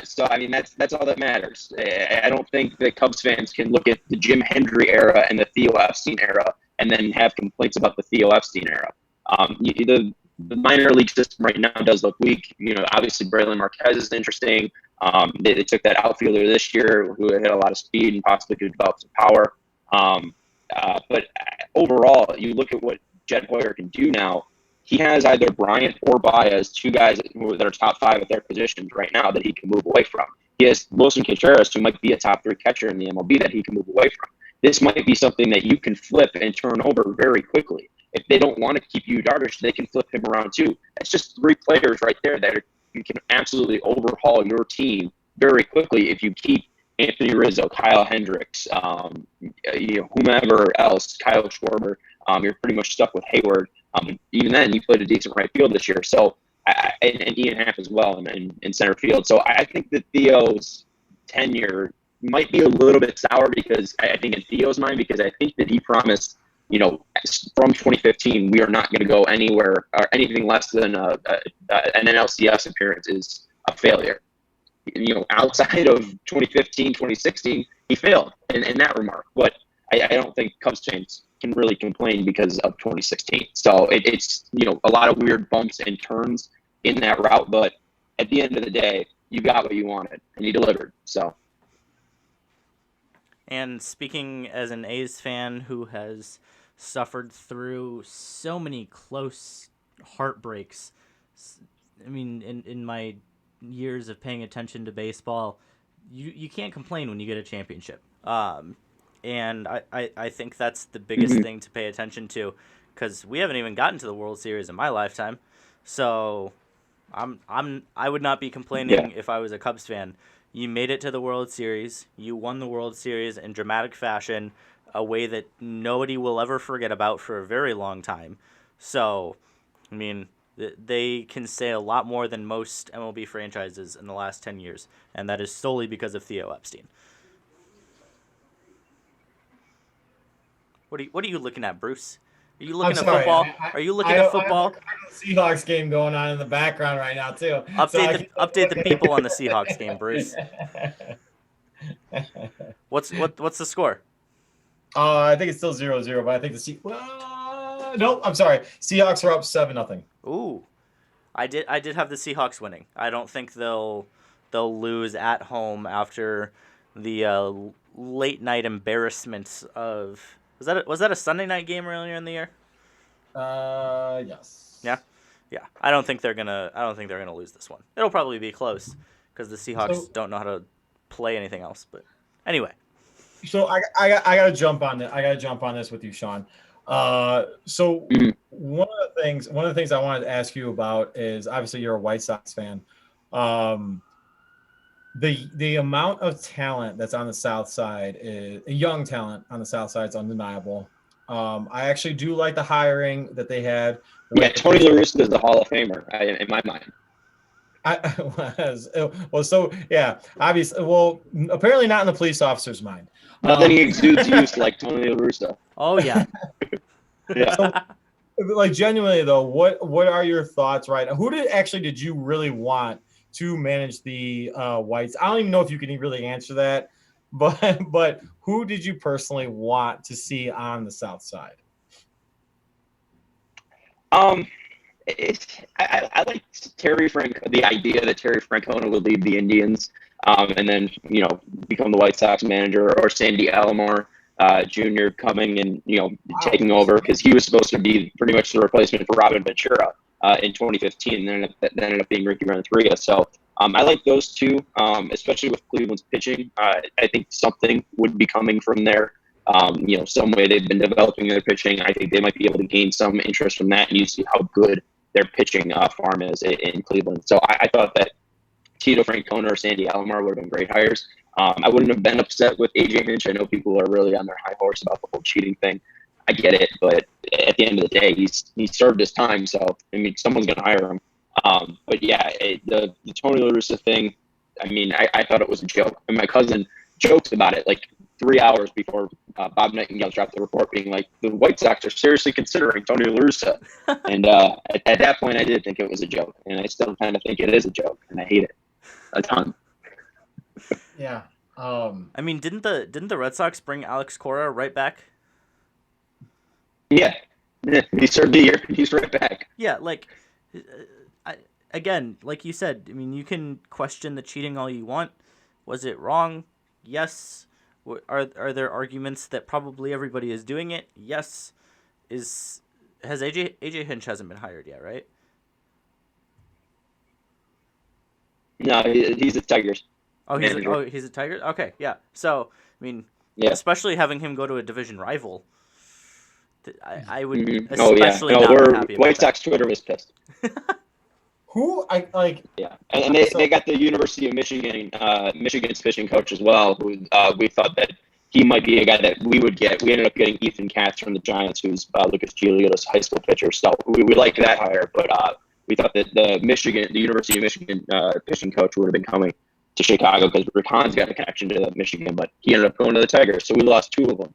So I mean, that's all that matters. I don't think that Cubs fans can look at the Jim Hendry era and the Theo Epstein era and then have complaints about the Theo Epstein era. The minor league system right now does look weak. Obviously Braylon Marquez is interesting. They took that outfielder this year who had a lot of speed and possibly could develop some power. But overall, you look at what Jed Hoyer can do now. He has either Bryant or Baez, two guys that are top 5 at their positions right now that he can move away from. He has Wilson Contreras, who might be a top 3 catcher in the MLB that he can move away from. This might be something that you can flip and turn over very quickly. If they don't want to keep Yu Darvish, they can flip him around too. That's just 3 players right there that you can absolutely overhaul your team very quickly if you keep Anthony Rizzo, Kyle Hendricks, whomever else, Kyle Schwarber. You're pretty much stuck with Hayward. Even then, he played a decent right field this year. So, and Ian Happ as well in center field. So I think that Theo's tenure might be a little bit sour because I think in Theo's mind, because I think that he promised, from 2015, we are not going to go anywhere or anything less than an NLCS appearance is a failure. Outside of 2015, 2016, he failed in that remark. But I don't think Cubs fans can really complain because of 2016. So it's a lot of weird bumps and turns in that route. But at the end of the day, you got what you wanted and you delivered. So. And speaking as an A's fan who has suffered through so many close heartbreaks, I mean, in my years of paying attention to baseball, you can't complain when you get a championship. And I think that's the biggest thing to pay attention to, because we haven't even gotten to the World Series in my lifetime. So I would not be complaining if I was a Cubs fan. You made it to the World Series. You won the World Series in dramatic fashion, a way that nobody will ever forget about for a very long time. So, I mean, they can say a lot more than most MLB franchises in the last 10 years, and that is solely because of Theo Epstein. What are you looking at, Bruce? Are you looking at football? Are you looking at football? I have a Seahawks game going on in the background right now too. Update the people on the Seahawks game, Bruce. What's the score? I think it's still 0-0, but I think no, I'm sorry. Seahawks are up 7-0. Ooh, I did have the Seahawks winning. I don't think they'll lose at home after the late night embarrassment of. Was that a Sunday night game earlier in the year? Yes. Yeah. I don't think they're gonna lose this one. It'll probably be close because the Seahawks don't know how to play anything else. But anyway. So I gotta jump on this. I gotta jump on this with you, Sean. So one of the things I wanted to ask you about is, obviously you're a White Sox fan. The amount of talent that's on the South Side is young talent on the South Side is undeniable. I actually do like the hiring that they had. Tony La Russa is the Hall of Famer in my mind. Obviously. Well, apparently not in the police officer's mind. Then he exudes youth like Tony La Russa. Oh yeah. Yeah. So, like, genuinely though, what are your thoughts right now? Who did you really want to manage the Whites? I don't even know if you can really answer that, but who did you personally want to see on the South Side? I like the idea that Terry Francona would leave the Indians, and then become the White Sox manager, or Sandy Alomar Jr. coming and taking over, because he was supposed to be pretty much the replacement for Robin Ventura in 2015, and then that ended up being Ricky Renteria. So I like those two, especially with Cleveland's pitching. I think something would be coming from there. Some way they've been developing their pitching. I think they might be able to gain some interest from that, and you see how good their pitching farm is in Cleveland. So I thought that Tito Francona or Sandy Alomar would have been great hires. I wouldn't have been upset with AJ Hinch. I know people are really on their high horse about the whole cheating thing. I get it, but at the end of the day, he served his time. So I mean, someone's going to hire him. But yeah, the Tony La Russa thing. I mean, I thought it was a joke. And my cousin jokes about it like 3 hours before Bob Nightingale dropped the report, being like, the White Sox are seriously considering Tony La Russa. And at that point, I did think it was a joke, and I still kind of think it is a joke, and I hate it a ton. Yeah. I mean, didn't the Red Sox bring Alex Cora right back? Yeah, he served a year. He's right back. Yeah, like, again, like you said, I mean, you can question the cheating all you want. Was it wrong? Yes. Are there arguments that probably everybody is doing it? Yes. Has AJ Hinch hasn't been hired yet, right? No, he's the Tigers. Oh, he's a Tiger. Okay, yeah. So I mean, yeah, especially having him go to a division rival, I would Oh yeah, especially not be happy about White that. Sox Twitter was pissed. Who I like? Yeah, and they got the University of Michigan, Michigan's pitching coach as well, who we thought that he might be a guy that we would get. We ended up getting Ethan Katz from the Giants, who's Lucas Giolito's high school pitcher. So we like that hire, but we thought that the University of Michigan pitching coach would have been coming to Chicago because Rick Hahn's got a connection to Michigan, but he ended up going to the Tigers. So we lost 2 of them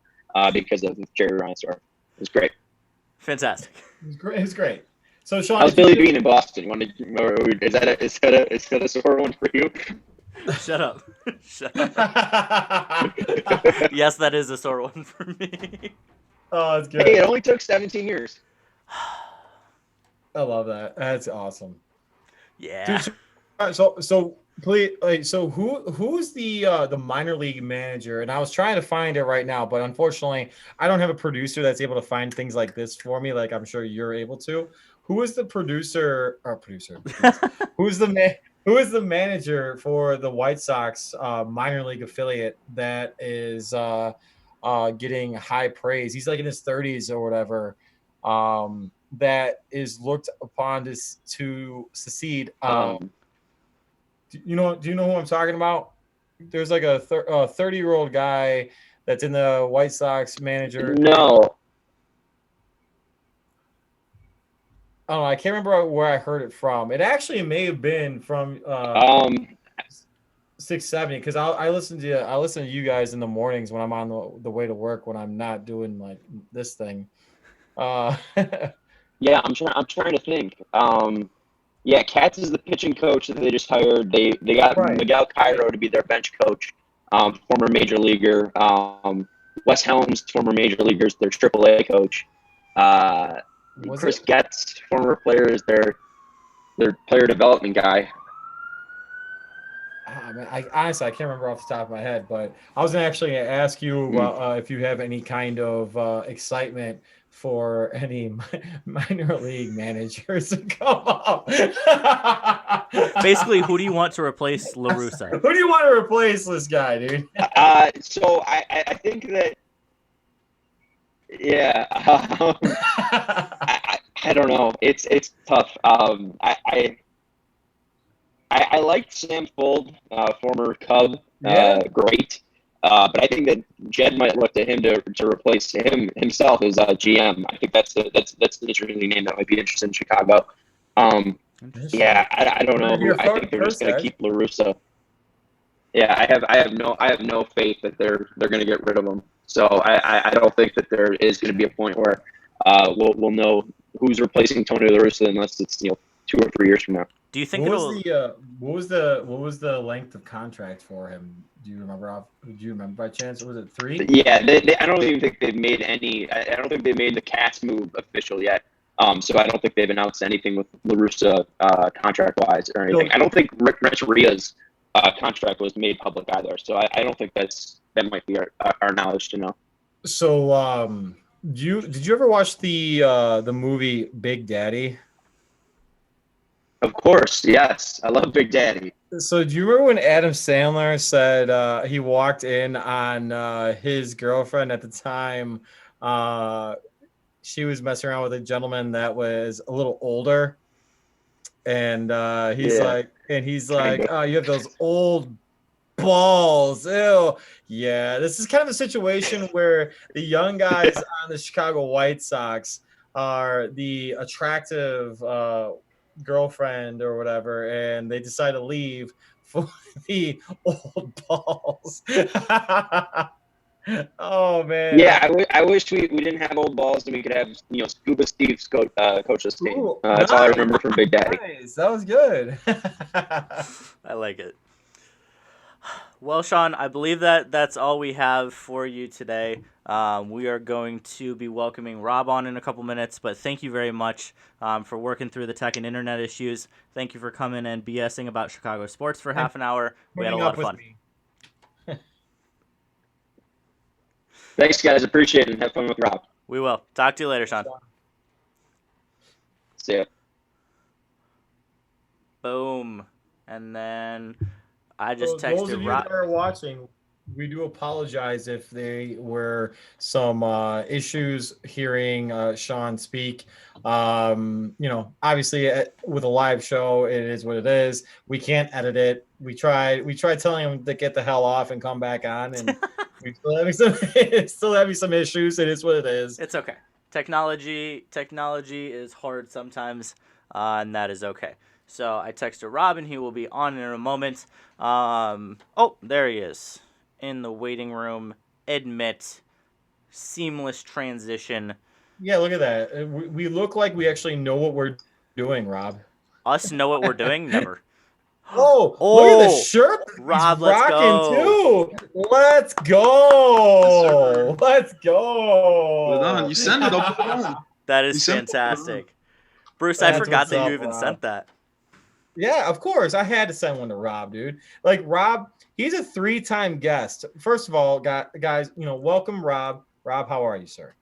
because of Jerry Reinsdorf. It was great. Fantastic. It was great. So Sean, How's Billy Bean in Boston? Is that a sore one for you? Shut up. Shut up. Yes, that is a sore one for me. Oh, that's good. Hey, it only took 17 years. I love that. That's awesome. Yeah. Dude, so please, like, so who's the minor league manager? And I was trying to find it right now, but unfortunately, I don't have a producer that's able to find things like this for me, like I'm sure you're able to. Who is the producer? Who's the manager for the White Sox minor league affiliate that is getting high praise? He's like in his 30s or whatever. That is looked upon to succeed. Do you know who I'm talking about? There's like a 30-year-old guy that's in the White Sox manager. No. Oh, I can't remember where I heard it from. It actually may have been from 670 because I listen to you guys in the mornings when I'm on the way to work when I'm not doing like this thing. Yeah, I'm trying to think. Yeah, Katz is the pitching coach that they just hired. They got Miguel Cairo to be their bench coach, former major leaguer. Wes Helms, former major leaguer, is their AAA coach. Chris Getz, former player, is their player development guy. I honestly can't remember off the top of my head, but I was actually going to ask you if you have any kind of excitement for any minor league managers to come up. Basically, who do you want to replace La Russa? Who do you want to replace this guy, dude? So I think that, yeah, I don't know. It's tough. I liked Sam Fold, former Cub, great. But I think that Jed might look to him to replace himself as GM. I think that's an interesting name that might be interesting in Chicago. Yeah, I don't know. I think they're just going to keep La Russa. Yeah, I have no faith that they're going to get rid of him. So I don't think that there is going to be a point where we'll know who's replacing Tony La Russa unless it's 2 or 3 years from now. Do you think what was the length of contract for him? Do you remember by chance? Or was it 3? Yeah, I don't even think they've made any. I don't think they've made the Katz move official yet. So I don't think they've announced anything with La Russa contract wise or anything. I don't think Rich Ria's contract was made public either. So I don't think that might be our knowledge to know. So did you ever watch the movie Big Daddy? Of course, yes. I love Big Daddy. So do you remember when Adam Sandler said he walked in on his girlfriend at the time? She was messing around with a gentleman that was a little older. And he's like, oh, you have those old balls. Ew. Yeah, this is kind of a situation where the young guys on the Chicago White Sox are the attractive girlfriend or whatever, and they decide to leave for the old balls. Oh man. Yeah, I wish we didn't have old balls and we could have Scuba Steve's coach this team. Ooh, That's all I remember from Big Daddy. Nice. That was good. I like it. Well, Sean, I believe that that's all we have for you today. We are going to be welcoming Rob on in a couple minutes, but thank you very much for working through the tech and internet issues. Thank you for coming and BSing about Chicago sports for half an hour. We had a lot of fun. Thanks, guys. Appreciate it. And have fun with Rob. We will. Talk to you later, Sean. See ya. Boom. And then I just So those texted of you Rob. that are watching, we do apologize if there were some issues hearing Sean speak. Obviously with a live show, it is what it is. We can't edit it. We tried telling him to get the hell off and come back on, and we still having some issues. It is what it is. It's okay. Technology is hard sometimes, and that is okay. So I texted Rob, and he will be on in a moment. Oh, there he is. In the waiting room. Admit. Seamless transition. Yeah, look at that. We look like we actually know what we're doing, Rob. Us know what we're doing? Never. Oh, look at the shirt Rob, he's let's rocking go. too. Let's go. Let's go. Put it on. You send it. I'll put it on. That is You sent it? fantastic. Bruce, I That's forgot what's that up, you even Rob. sent that. Yeah, of course. I had to send one to Rob, dude. Like Rob, he's a 3-time guest. First of all, guys, welcome Rob. Rob, how are you, sir?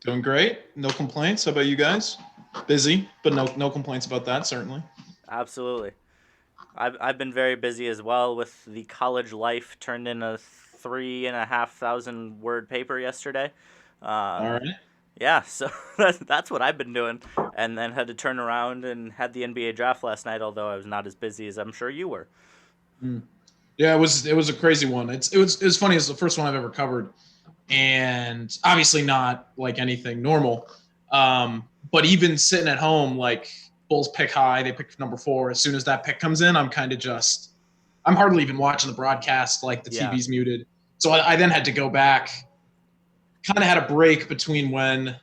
Doing great. No complaints. How about you guys? Busy, but no complaints about that, certainly. Absolutely. I've been very busy as well with the college life. Turned in a 3,500 word paper yesterday. All right. Yeah, so that's what I've been doing, and then had to turn around and had the NBA draft last night. Although I was not as busy as I'm sure you were. Yeah, it was a crazy one. It was funny. It's the first one I've ever covered, and obviously not like anything normal. But even sitting at home, like Bulls pick high, they pick number 4. As soon as that pick comes in, I'm hardly even watching the broadcast. Like the TV's muted, so I then had to go back. Kind of had a break between when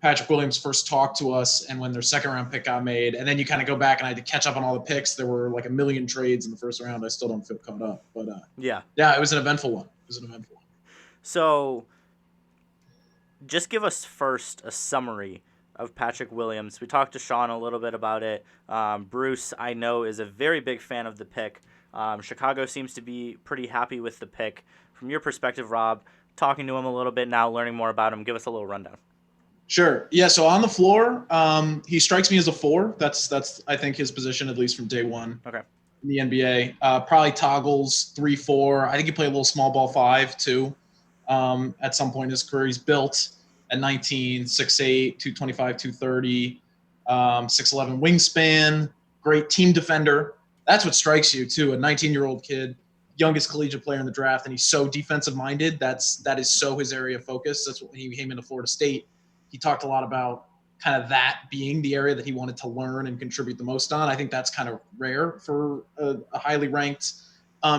Patrick Williams first talked to us and when their second round pick got made. And then you kind of go back and I had to catch up on all the picks. There were like a million trades in the first round. I still don't feel caught up. But yeah, it was an eventful one. So just give us first a summary of Patrick Williams. We talked to Sean a little bit about it. Bruce, I know, is a very big fan of the pick. Chicago seems to be pretty happy with the pick. From your perspective, Rob, talking to him a little bit now, learning more about him, give us a little rundown. Sure. Yeah. So on the floor, he strikes me as a 4. That's I think his position, at least from day one. Okay. In the NBA, probably toggles 3-4. I think he played a little small ball 5 too. At some point in his career, he's built at 19, 6'8", 225, 230, 6'11" wingspan. Great team defender. That's what strikes you too. A 19-year-old kid. Youngest collegiate player in the draft, and he's so defensive minded. That is so his area of focus. That's when he came into Florida State. He talked a lot about kind of that being the area that he wanted to learn and contribute the most on. I think that's kind of rare for a highly ranked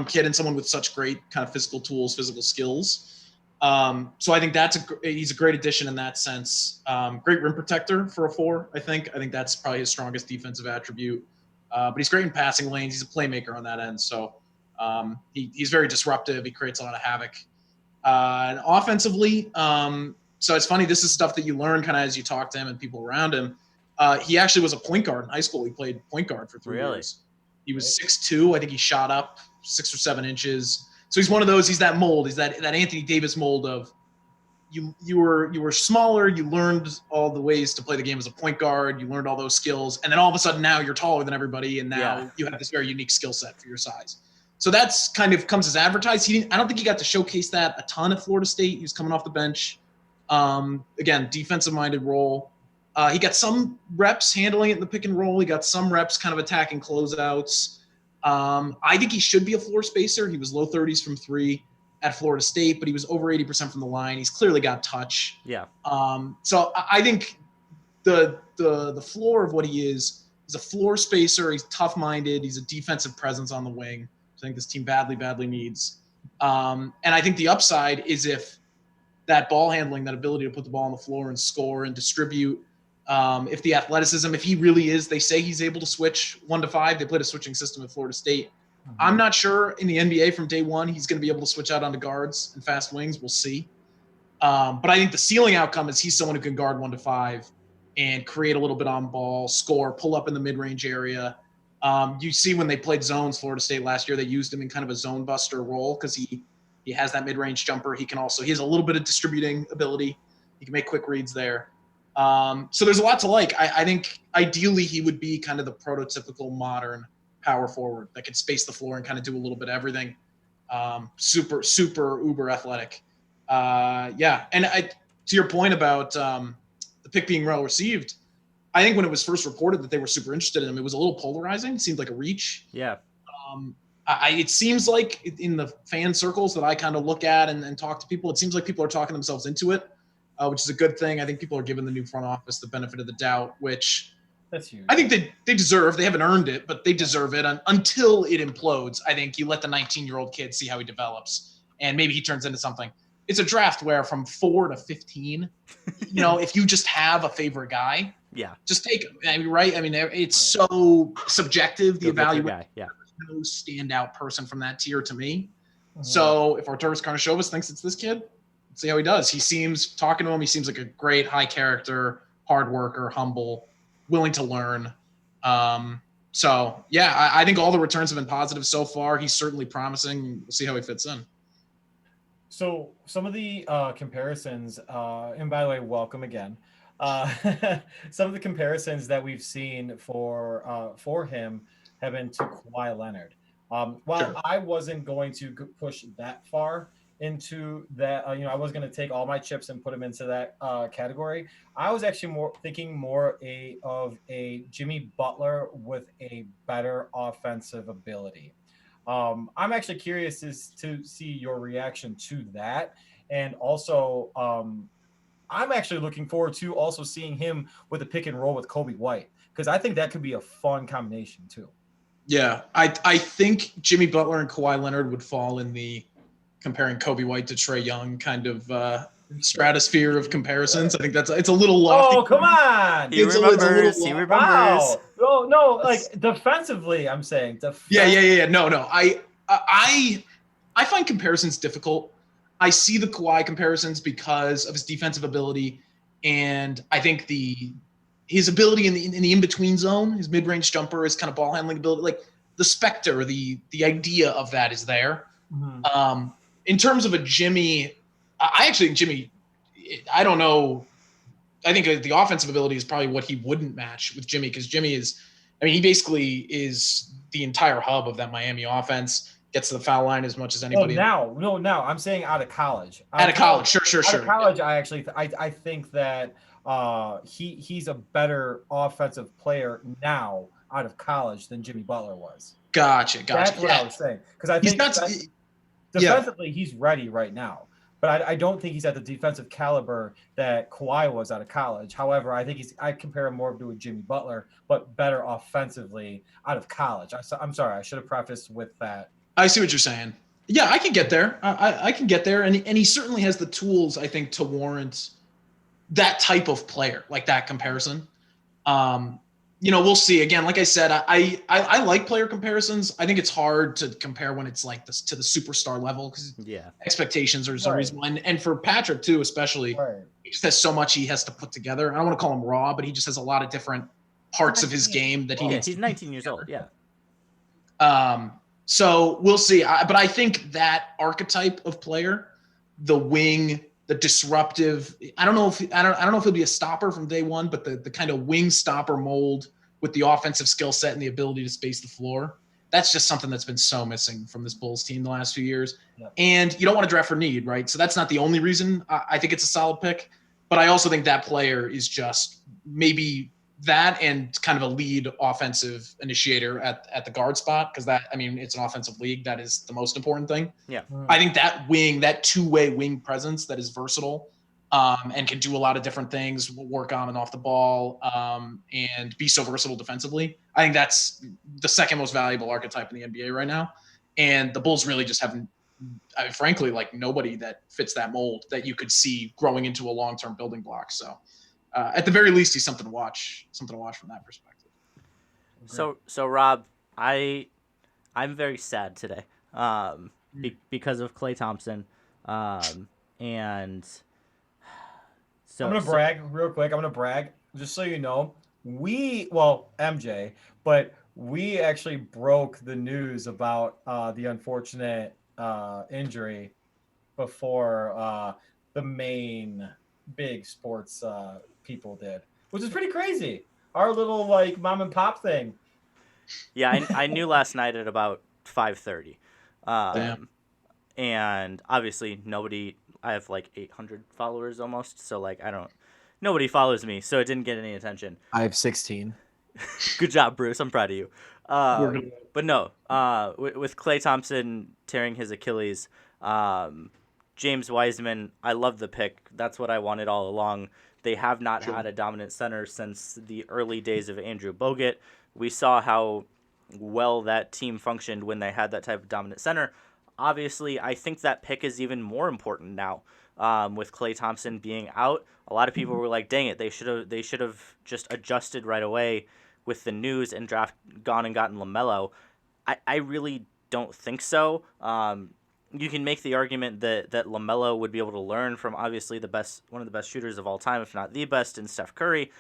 kid and someone with such great kind of physical tools, physical skills. So I think he's a great addition in that sense. Great rim protector for a 4. I think that's probably his strongest defensive attribute. But he's great in passing lanes. He's a playmaker on that end. So. He's very disruptive. He creates a lot of havoc. And offensively, so it's funny. This is stuff that you learn kind of as you talk to him and people around him. He actually was a point guard in high school. He played point guard for 3 years. He was 6'2". I think he shot up 6 or 7 inches. So he's one of those. He's that mold. He's that Anthony Davis mold of you were smaller. You learned all the ways to play the game as a point guard. You learned all those skills, and then all of a sudden now you're taller than everybody, and now you have this very unique skill set for your size. So that's kind of comes as advertised. I don't think he got to showcase that a ton at Florida State. He was coming off the bench. Again, defensive-minded role. He got some reps handling it in the pick and roll. He got some reps kind of attacking closeouts. I think he should be a floor spacer. He was low 30s from 3 at Florida State, but he was over 80% from the line. He's clearly got touch. Yeah. So I think the floor of what he is He's a floor spacer. He's tough-minded. He's a defensive presence on the wing, which I think this team badly needs. And I think the upside is if that ball handling, that ability to put the ball on the floor and score and distribute, if the athleticism, if he really is, they say he's able to switch 1 to 5. They played a switching system at Florida State. I'm not sure in the NBA from day one he's going to be able to switch out onto guards and fast wings. We'll see. But I think the ceiling outcome is he's someone who can guard 1 to 5 and create a little bit on ball, score, pull up in the mid-range area. You see when they played zones, Florida State last year, they used him in kind of a zone buster role because he has that mid-range jumper. He has a little bit of distributing ability. He can make quick reads there. So there's a lot to like. I think ideally he would be kind of the prototypical modern power forward that could space the floor and kind of do a little bit of everything. Super uber athletic. And to your point about the pick being well received, I think when it was first reported that they were super interested in him, it was a little polarizing. It seemed like a reach. Yeah. It seems like in the fan circles that I kind of look at and talk to people, it seems like people are talking themselves into it, which is a good thing. I think people are giving the new front office the benefit of the doubt, which That's huge. I think they deserve. They haven't earned it, but they deserve it until it implodes. I think you let the 19-year-old kid see how he develops, and maybe he turns into something. It's a draft where from 4 to 15, if you just have a favorite guy, just take him. I mean, right? I mean, it's so subjective, the evaluation. Yeah. No standout person from that tier to me. So if Arturas Karnisovas thinks it's this kid, let's see how he does. He seems, talking to him, he seems like a great high character, hard worker, humble, willing to learn. I think all the returns have been positive so far. He's certainly promising. We'll see how he fits in. So some of the comparisons, and by the way, welcome again. Some of the comparisons that we've seen for him have been to Kawhi Leonard. While I wasn't going to push that far into that, I was going to take all my chips and put them into that category. I was actually thinking more of a Jimmy Butler with a better offensive ability. I'm actually curious to see your reaction to that. And also, I'm actually looking forward to also seeing him with a pick and roll with Kobe White, because I think that could be a fun combination too. Yeah, I think Jimmy Butler and Kawhi Leonard would fall in the comparing Kobe White to Trae Young kind of stratosphere of comparisons. I think it's a little lofty. Oh, come on! He remembers. Wow. No, like defensively, I'm saying. Yeah. No. I find comparisons difficult. I see the Kawhi comparisons because of his defensive ability, and I think his ability in the in-between zone, his mid-range jumper, his kind of ball handling ability, like the specter, the idea of that is there. Mm-hmm. In terms of a Jimmy, I actually think Jimmy, I don't know. I think the offensive ability is probably what he wouldn't match with Jimmy, because Jimmy he basically is the entire hub of that Miami offense. Gets to the foul line as much as anybody. No, I'm saying out of college. Out of college, sure. Out of college, I think that he's a better offensive player now out of college than Jimmy Butler was. Gotcha. That's what I was saying, because I think defensively he's ready right now, but I don't think he's at the defensive caliber that Kawhi was out of college. However, I think I compare him more to a Jimmy Butler, but better offensively out of college. I'm sorry, I should have prefaced with that. I see what you're saying. Yeah, I can get there. I can get there, and he certainly has the tools, I think, to warrant that type of player, like that comparison. We'll see. Again, like I said, I like player comparisons. I think it's hard to compare when it's like this to the superstar level, because expectations are unreasonable. And for Patrick too, especially, he just has so much he has to put together. I don't want to call him raw, but he just has a lot of different parts of his game that he needs. He's 19 years old. Yeah. So we'll see. But I think that archetype of player, the wing, the disruptive, I don't know if he'll be a stopper from day one, but the kind of wing stopper mold with the offensive skill set and the ability to space the floor, that's just something that's been so missing from this Bulls team the last few years. Yep. And you don't want to draft for need, right? So that's not the only reason I think it's a solid pick. But I also think that player is just maybe that and kind of a lead offensive initiator at the guard spot, because it's an offensive league. That is the most important thing. Yeah. I think that wing, that two-way wing presence that is versatile, and can do a lot of different things, work on and off the ball, and be so versatile defensively. I think that's the second most valuable archetype in the NBA right now. And the Bulls really just haven't, frankly, like nobody that fits that mold that you could see growing into a long-term building block. So at the very least, he's something to watch from that perspective. So Rob, I'm very sad today, because of Klay Thompson, and so I'm gonna brag real quick. I'm gonna brag just so you know. MJ, but we actually broke the news about the unfortunate injury before the main big sports people did, which is pretty crazy. Our little like mom and pop thing. Yeah, I knew last night at about 5:30, and obviously nobody. I have like 800 followers almost, so like nobody follows me, so it didn't get any attention. I have 16. Good job, Bruce. I'm proud of you. But no, with Klay Thompson tearing his Achilles, James Wiseman, I love the pick. That's what I wanted all along. They have not had a dominant center since the early days of Andrew Bogut. We saw how well that team functioned when they had that type of dominant center. Obviously, I think that pick is even more important now, with Klay Thompson being out. A lot of people were like, "Dang it, they should have just adjusted right away with the news and gone and gotten LaMelo." I really don't think so. You can make the argument that LaMelo would be able to learn from obviously one of the best shooters of all time, if not the best, in Steph Curry.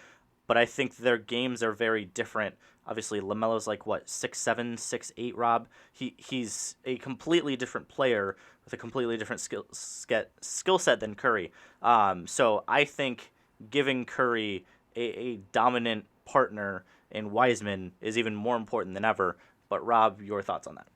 But I think their games are very different. Obviously, LaMelo's like, 6'7", 6'8", Rob? He's a completely different player with a completely different skill set than Curry. So I think giving Curry a dominant partner in Wiseman is even more important than ever. But Rob, your thoughts on that?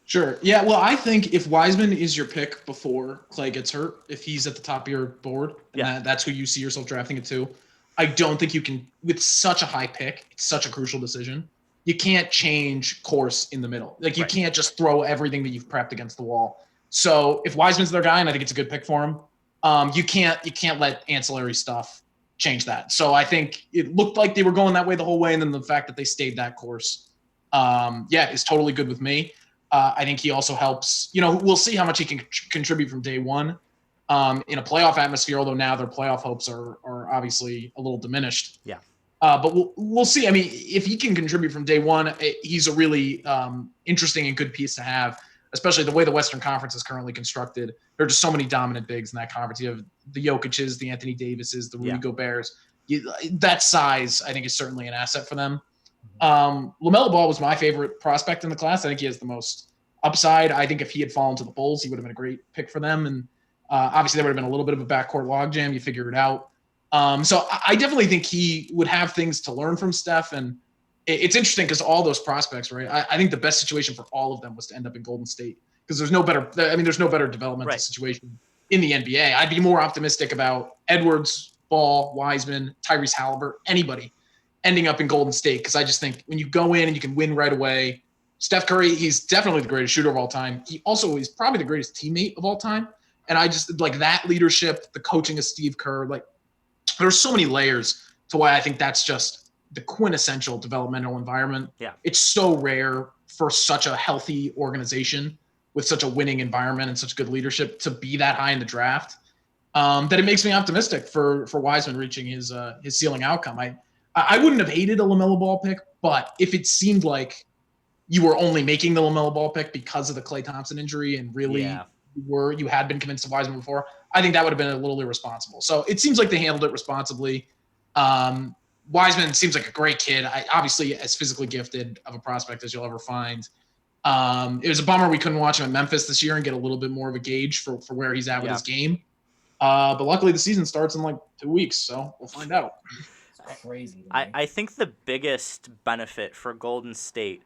Sure. Yeah. Well, I think if Wiseman is your pick before Klay gets hurt, if he's at the top of your board, and that's who you see yourself drafting it to, I don't think you can, with such a high pick, it's such a crucial decision. You can't change course in the middle. Like you can't just throw everything that you've prepped against the wall. So if Wiseman's their guy, and I think it's a good pick for him, you can't let ancillary stuff change that. So I think it looked like they were going that way the whole way, and then the fact that they stayed that course, is totally good with me. I think he also helps. We'll see how much he can contribute from day one. In a playoff atmosphere, although now their playoff hopes are obviously a little diminished. Yeah. But we'll see. I mean, if he can contribute from day one, he's a really interesting and good piece to have, especially the way the Western Conference is currently constructed. There are just so many dominant bigs in that conference. You have the Jokic's, the Anthony Davis's, the Rudy Gobert's. That size, I think, is certainly an asset for them. LaMelo Ball was my favorite prospect in the class. I think he has the most upside. I think if he had fallen to the Bulls, he would have been a great pick for them. And obviously, there would have been a little bit of a backcourt logjam. You figure it out. So I definitely think he would have things to learn from Steph. And it's interesting because all those prospects, right? I think the best situation for all of them was to end up in Golden State because there's no better developmental situation in the NBA. I'd be more optimistic about Edwards, Ball, Wiseman, Tyrese Halliburton, anybody ending up in Golden State because I just think when you go in and you can win right away, Steph Curry, he's definitely the greatest shooter of all time. He also is probably the greatest teammate of all time. And I just like that leadership, the coaching of Steve Kerr, like there's so many layers to why I think that's just the quintessential developmental environment. Yeah. It's so rare for such a healthy organization with such a winning environment and such good leadership to be that high in the draft that it makes me optimistic for Wiseman reaching his ceiling outcome. I wouldn't have hated a LaMelo Ball pick, but if it seemed like you were only making the LaMelo Ball pick because of the Klay Thompson injury and really you had been convinced of Wiseman before, I think that would have been a little irresponsible. So it seems like they handled it responsibly. Wiseman seems like a great kid. Obviously as physically gifted of a prospect as you'll ever find. It was a bummer we couldn't watch him at Memphis this year and get a little bit more of a gauge for where he's at with his game. But luckily the season starts in like 2 weeks, so we'll find out. Crazy. I think the biggest benefit for Golden State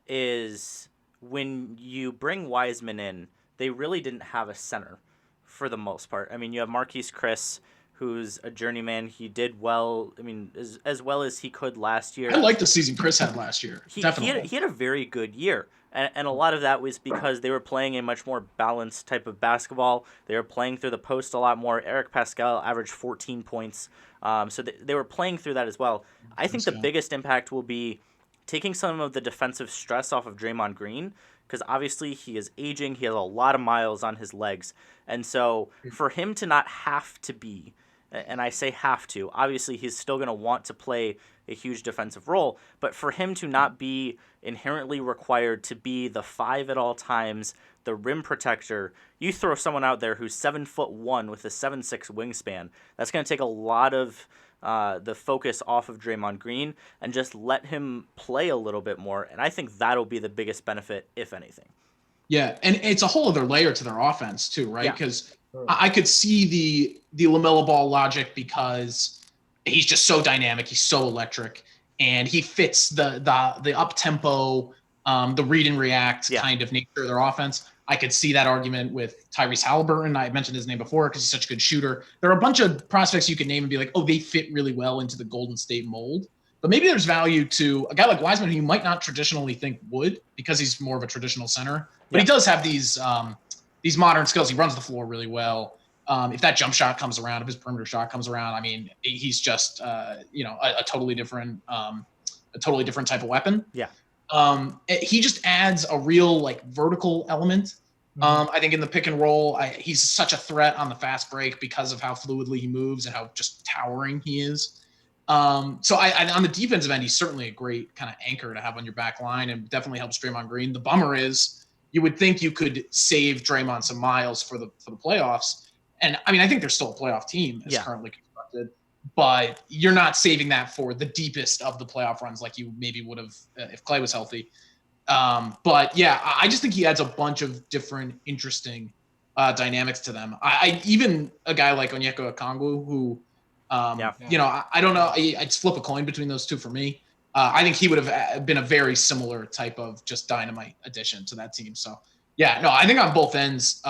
is when you bring Wiseman in, they really didn't have a center for the most part. I mean, you have Marquise Chris, who's a journeyman. He did well. I mean, as well as he could last year. I like the season Chris had last year. Definitely. He had a very good year. And a lot of that was because they were playing a much more balanced type of basketball. They were playing through the post a lot more. Eric Pascal averaged 14 points. So they were playing through that as well. I think the biggest impact will be taking some of the defensive stress off of Draymond Green, because obviously he is aging. He has a lot of miles on his legs. And so for him to not have to be, and I say have to, obviously he's still going to want to play a huge defensive role, but for him to not be inherently required to be the 5 at all times, the rim protector, you throw someone out there who's 7'1" with a 7'6" wingspan, that's going to take a lot of the focus off of Draymond Green and just let him play a little bit more, and I think that'll be the biggest benefit, if anything. Yeah, and it's a whole other layer to their offense too, right? Because I could see the LaMelo Ball logic because he's just so dynamic, he's so electric, and he fits the up tempo, the read and react kind of nature of their offense. I could see that argument with Tyrese Halliburton. I mentioned his name before because he's such a good shooter. There are a bunch of prospects you could name and be like, oh, they fit really well into the Golden State mold. But maybe there's value to a guy like Wiseman who you might not traditionally think would, because he's more of a traditional center. But he does have these modern skills. He runs the floor really well. If that jump shot comes around, if his perimeter shot comes around, I mean, he's just a totally different type of weapon. Yeah. He just adds a real like vertical element. I think in the pick and roll, he's such a threat on the fast break because of how fluidly he moves and how just towering he is. So on the defensive end, he's certainly a great kind of anchor to have on your back line and definitely helps Draymond Green. The bummer is you would think you could save Draymond some miles for the playoffs. And I mean, I think they're still a playoff team as currently constructed, but you're not saving that for the deepest of the playoff runs like you maybe would have if Clay was healthy. But yeah, I just think he adds a bunch of different interesting dynamics to them. I even a guy like Onyeka Okongwu, who I don't know. I'd flip a coin between those two for me. I think he would have been a very similar type of just dynamite addition to that team. So yeah, no, I think on both ends,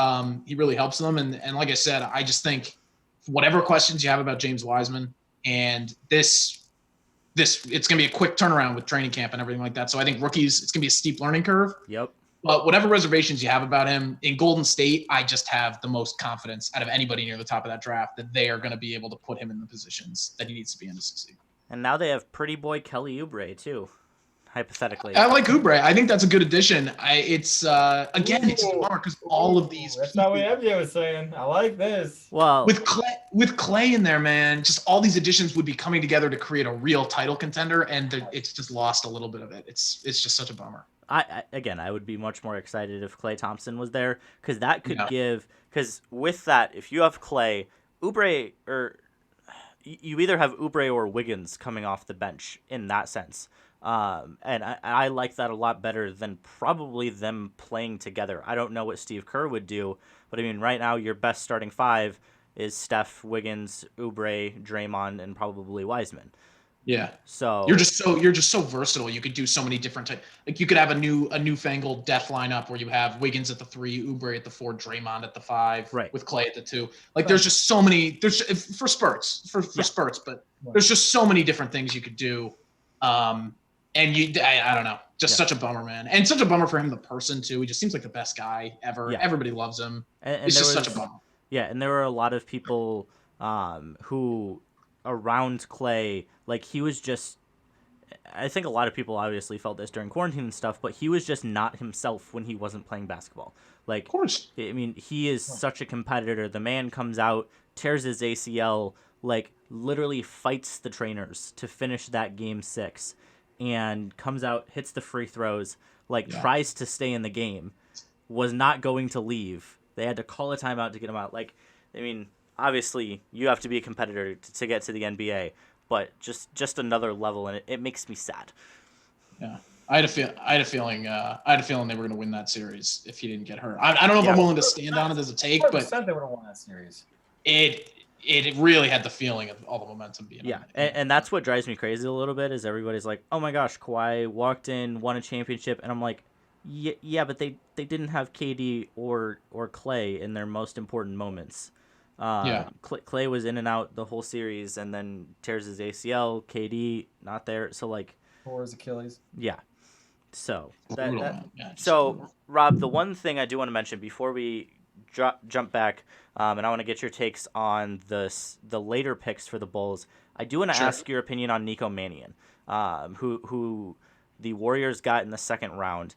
he really helps them. And like I said, I just think whatever questions you have about James Wiseman and this it's going to be a quick turnaround with training camp and everything like that. So I think rookies, it's going to be a steep learning curve. Yep. But whatever reservations you have about him in Golden State, I just have the most confidence out of anybody near the top of that draft that they are going to be able to put him in the positions that he needs to be in to succeed. And now they have pretty boy Kelly Oubre too, hypothetically. I like Oubre. I think that's a good addition. It's a bummer because all of these. That's not what MJ was saying. I like this. Well, with Clay in there, man, just all these additions would be coming together to create a real title contender, and it's just lost a little bit of it. It's just such a bummer. I would be much more excited if Klay Thompson was there, because that could give. Because with that, if you have Clay, Oubre, or you either have Oubre or Wiggins coming off the bench in that sense. And I like that a lot better than probably them playing together. I don't know what Steve Kerr would do, but I mean, right now your best starting 5 is Steph, Wiggins, Oubre, Draymond, and probably Wiseman. Yeah. So you're just so versatile. You could do so many different types. Like you could have a newfangled death lineup where you have Wiggins at the 3, Oubre at the 4, Draymond at the 5, right, with Clay at the 2. Like there's just so many. There's for spurts, but there's just so many different things you could do. And I don't know, just such a bummer, man, and such a bummer for him, the person too. He just seems like the best guy ever. Yeah. Everybody loves him. And it's just such a bummer. Yeah, and there were a lot of people who around Clay, like he was just. I think a lot of people obviously felt this during quarantine and stuff, but he was just not himself when he wasn't playing basketball. Like, of course, I mean, he is such a competitor. The man comes out, tears his ACL, like literally fights the trainers to finish that game 6. And comes out, hits the free throws, tries to stay in the game, was not going to leave. They had to call a timeout to get him out. Like, I mean, obviously, you have to be a competitor to get to the NBA, but just another level, and it makes me sad. Yeah, I had a feeling they were going to win that series if he didn't get hurt. I don't know if I'm willing to stand on it as a take, but they would have won that series. It really had the feeling of all the momentum being on. And that's what drives me crazy a little bit is everybody's like, oh my gosh, Kawhi walked in, won a championship, and I'm like, yeah, but they didn't have KD or Clay in their most important moments. Yeah. Clay was in and out the whole series, and then tears his ACL. KD not there, so like, Or his Achilles. yeah. So Brutal, man. Yeah, just so brutal. Rob, the one thing I do want to mention before we jump back, and I want to get your takes on the later picks for the Bulls. I do want to Sure. ask your opinion on Nico Mannion, who the Warriors got in the second round.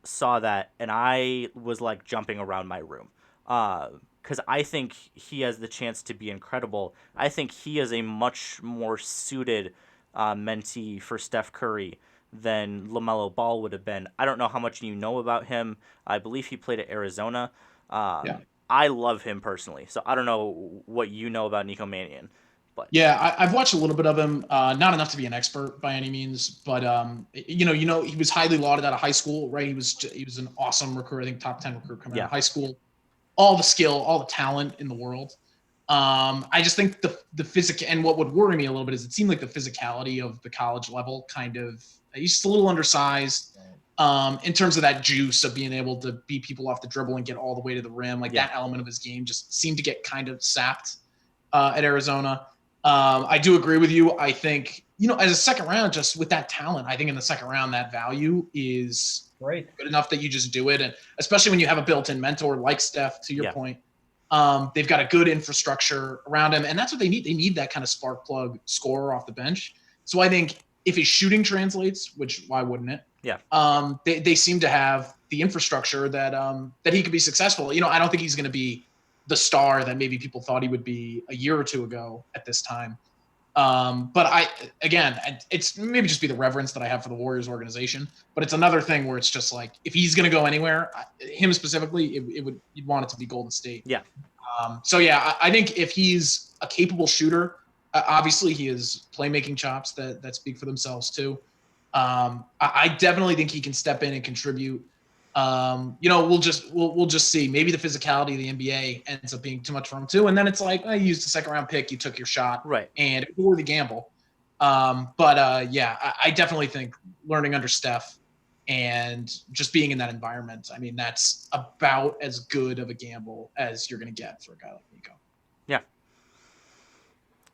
Saw that and I was like jumping around my room. Because I think he has the chance to be incredible. I think he is a much more suited mentee for Steph Curry than LaMelo Ball would have been. I don't know how much you know about him. I believe he played at Arizona. Yeah. I love him personally, so I don't know what you know about Nico Mannion. But Yeah, I've watched a little bit of him. Not enough to be an expert by any means, but he was highly lauded out of high school, right? He was an awesome recruit. I think top 10 recruit coming out of high school. All the skill, all the talent in the world. I just think the physical, and what would worry me a little bit is it seemed like the physicality of the college level he's just a little undersized. In terms of that juice of being able to beat people off the dribble and get all the way to the rim, that element of his game just seemed to get kind of sapped at Arizona. I do agree with you. I think, as a second round, just with that talent, I think in the second round, that value is Great. good enough that you just do it. And especially when you have a built-in mentor like Steph, to your point, they've got a good infrastructure around him. And that's what they need. They need that kind of spark plug scorer off the bench. So I think if his shooting translates, which why wouldn't it? Yeah. They seem to have the infrastructure that he could be successful. I don't think he's going to be the star that maybe people thought he would be a year or two ago at this time. But it's maybe just be the reverence that I have for the Warriors organization, but it's another thing where it's just like, if he's going to go anywhere, him specifically, you'd want it to be Golden State. Yeah. I think if he's a capable shooter, obviously he has playmaking chops that speak for themselves too. I definitely think he can step in and contribute. We'll just see. Maybe the physicality of the NBA ends up being too much for him too. And then it's like, you used a second round pick, you took your shot, right? And it was worth the gamble. I definitely think learning under Steph and just being in that environment, I mean, that's about as good of a gamble as you're going to get for a guy like Nico. Yeah.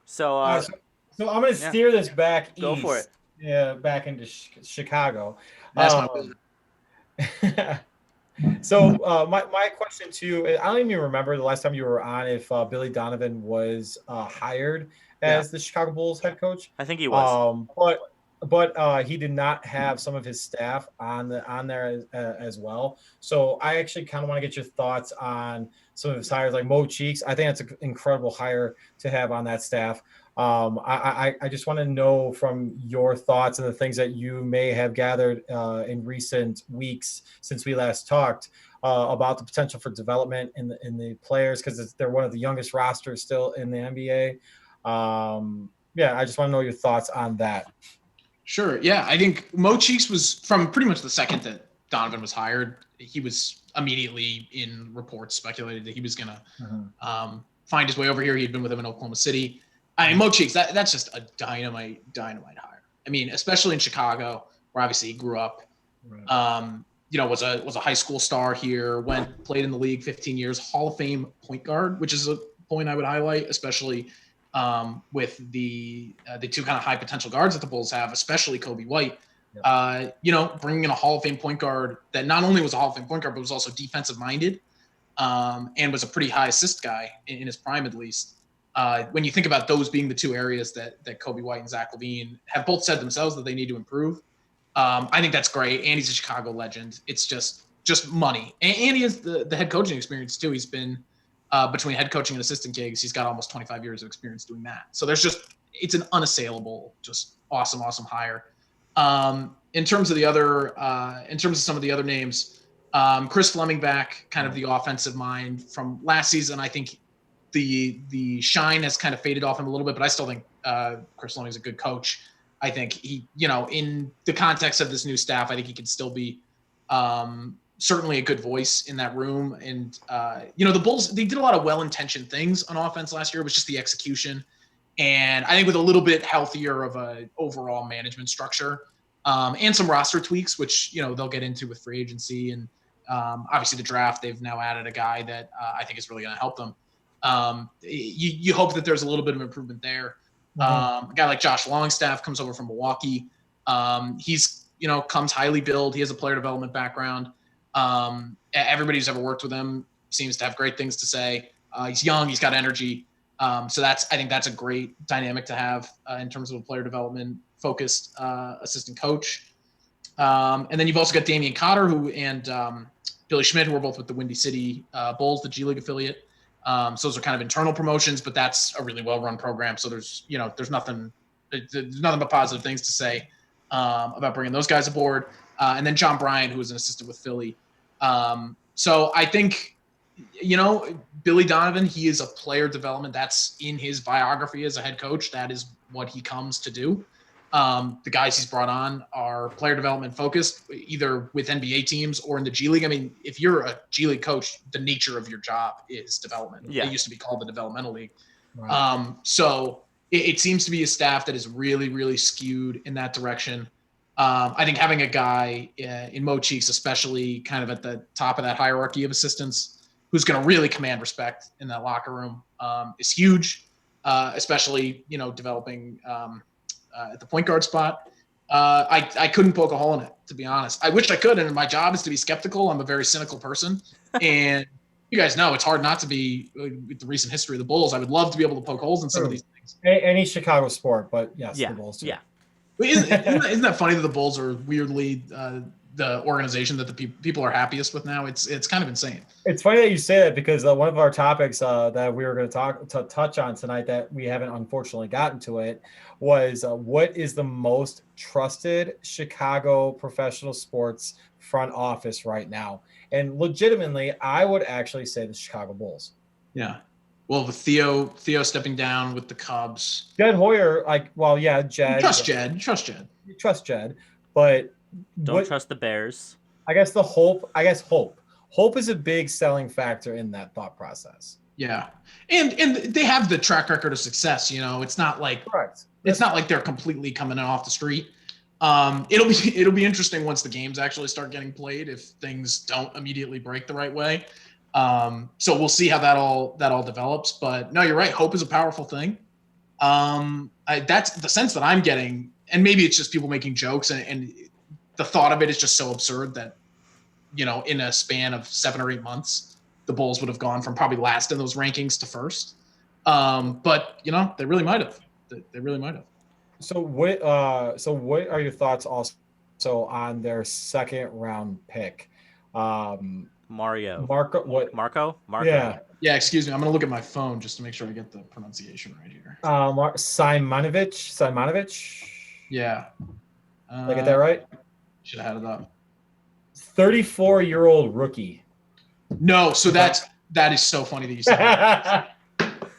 So, so I'm going to steer this back east. Go for it. Yeah, back into Chicago. That's my business. So my question to you, I don't even remember the last time you were on if Billy Donovan was hired as the Chicago Bulls head coach. I think he was. But he did not have some of his staff on there as well. So I actually kind of want to get your thoughts on some of his hires, like Mo Cheeks. I think that's an incredible hire to have on that staff. I just want to know from your thoughts and the things that you may have gathered in recent weeks since we last talked about the potential for development in the players, because they're one of the youngest rosters still in the NBA. I just want to know your thoughts on that. Sure. Yeah, I think Mo Cheeks was, from pretty much the second that Donovan was hired, he was immediately in reports speculated that he was going to find his way over here. He'd been with him in Oklahoma City. I mean, Mo Cheeks, that's just a dynamite hire. I mean, especially in Chicago, where obviously he grew up. Right. Was a high school star here, played in the league 15 years, Hall of Fame point guard, which is a point I would highlight, especially with the two kind of high potential guards that the Bulls have, especially Kobe White. Yep. Bringing in a Hall of Fame point guard that not only was a Hall of Fame point guard, but was also defensive minded, and was a pretty high assist guy in his prime, at least. When you think about those being the two areas that Kobe White and Zach LaVine have both said themselves that they need to improve, I think that's great. And he's a Chicago legend. It's just money. And he has the head coaching experience too. He's been between head coaching and assistant gigs, he's got almost 25 years of experience doing that. So it's an unassailable, just awesome hire. In terms of some of the other names, Chris Fleming back, kind of the offensive mind from last season. I think the shine has kind of faded off him a little bit, but I still think Chris Fleming is a good coach. I think he, in the context of this new staff, I think he could still be certainly a good voice in that room. And, the Bulls, they did a lot of well-intentioned things on offense last year. It was just the execution. And I think with a little bit healthier of a overall management structure and some roster tweaks, which, they'll get into with free agency and obviously the draft, they've now added a guy that I think is really going to help them. You hope that there's a little bit of improvement there. A guy like Josh Longstaff comes over from Milwaukee. He's, comes highly billed. He has a player development background. Everybody who's ever worked with him seems to have great things to say. He's young. He's got energy. So I think that's a great dynamic to have in terms of a player development focused assistant coach. And then you've also got Damian Cotter and Billy Schmidt, who are both with the Windy City Bulls, the G League affiliate. So those are kind of internal promotions, but that's a really well-run program. So there's nothing but positive things to say about bringing those guys aboard. And then John Bryant, who is an assistant with Philly. So I think, Billy Donovan, he is a player development. That's in his biography as a head coach. That is what he comes to do. The guys he's brought on are player development focused, either with NBA teams or in the G League. I mean, if you're a G League coach, the nature of your job is development. Yeah. It used to be called the developmental league. Right. So it seems to be a staff that is really, really skewed in that direction. I think having a guy in Mo Cheeks, especially kind of at the top of that hierarchy of assistants, who's going to really command respect in that locker room is huge, especially, developing at the point guard spot. I couldn't poke a hole in it, to be honest. I wish I could, and my job is to be skeptical. I'm a very cynical person, and you guys know it's hard not to be with the recent history of the Bulls. I would love to be able to poke holes in some of these things. Any Chicago sport, but yes, Yeah. the Bulls too. Yeah. But isn't that funny that the Bulls are weirdly the organization that the people are happiest with now? It's kind of insane. It's funny that you say that because one of our topics that we were going to touch on tonight that we haven't unfortunately gotten to it was what is the most trusted Chicago professional sports front office right now? And legitimately, I would actually say the Chicago Bulls. Yeah. Well, the Theo stepping down with the Cubs. Jed Hoyer, Jed. You trust Jed. You trust Jed, but Don't trust the Bears. I guess hope. Hope is a big selling factor in that thought process. Yeah, and they have the track record of success. It's not like Correct. It's not like they're completely coming in off the street. It'll be interesting once the games actually start getting played if things don't immediately break the right way. So we'll see how that all develops. But no, you're right. Hope is a powerful thing. That's the sense that I'm getting, and maybe it's just people making jokes, and the thought of it is just so absurd that, in a span of 7 or 8 months, the Bulls would have gone from probably last in those rankings to first. But they really might have. They really might have. So what are your thoughts also on their second round pick? Marco? Yeah. Yeah, excuse me. I'm going to look at my phone just to make sure I get the pronunciation right here. Simonovic. Yeah. Did I get that right? Should have had it up. 34-year-old rookie. No, so that is so funny that you said that.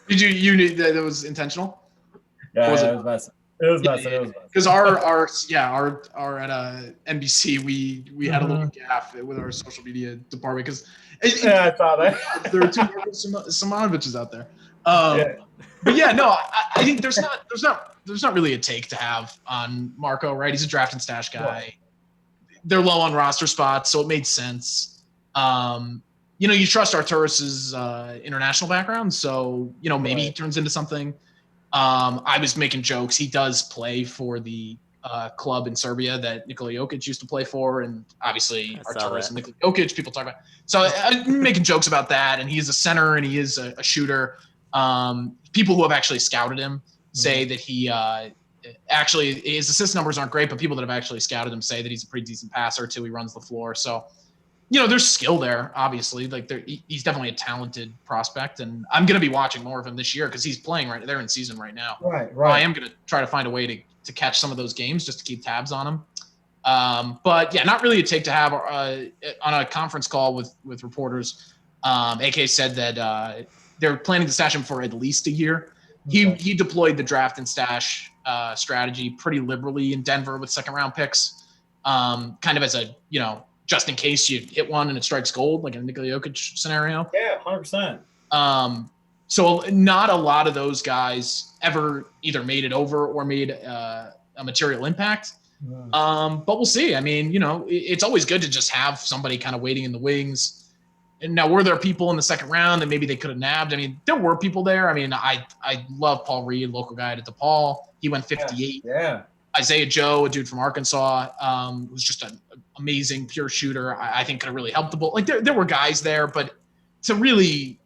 Did you knew that was intentional? Yeah, was it was messing. It was messing. Because our at NBC we had a little gaffe with our social media department because I saw that. there are two Simonoviches out there. But yeah, no, I think there's not really a take to have on Marco, right? He's a draft and stash guy. They're low on roster spots, so it made sense. You trust Arturas's international background, so maybe he turns into something. I was making jokes. He does play for the club in Serbia that Nikola Jokic used to play for, and obviously Arturas and Nikola Jokic, people talk about. So I'm making jokes about that, and he's a center and he is a shooter. People who have actually scouted him say that he actually his assist numbers aren't great, but people that have actually scouted him say that he's a pretty decent passer too. He runs the floor, so. There's skill there, obviously. Like he's definitely a talented prospect, and I'm going to be watching more of him this year because he's playing right there in season right now. Right. I am going to try to find a way to catch some of those games just to keep tabs on him. But yeah, not really a take to have on a conference call with reporters. AK said that they're planning to stash him for at least a year. He deployed the draft and stash strategy pretty liberally in Denver with second round picks, kind of as a just in case you hit one and it strikes gold, like in a Nikola Jokic scenario. Yeah, 100%. So not a lot of those guys ever either made it over or made a material impact. But we'll see. I mean, it's always good to just have somebody kind of waiting in the wings. now, were there people in the second round that maybe they could have nabbed? I mean, there were people there. I mean, I love Paul Reed, local guy at DePaul. He went 58. Yeah. Isaiah Joe, a dude from Arkansas, was just an amazing pure shooter. I think could have really helped the Bulls. Like there were guys there, but to really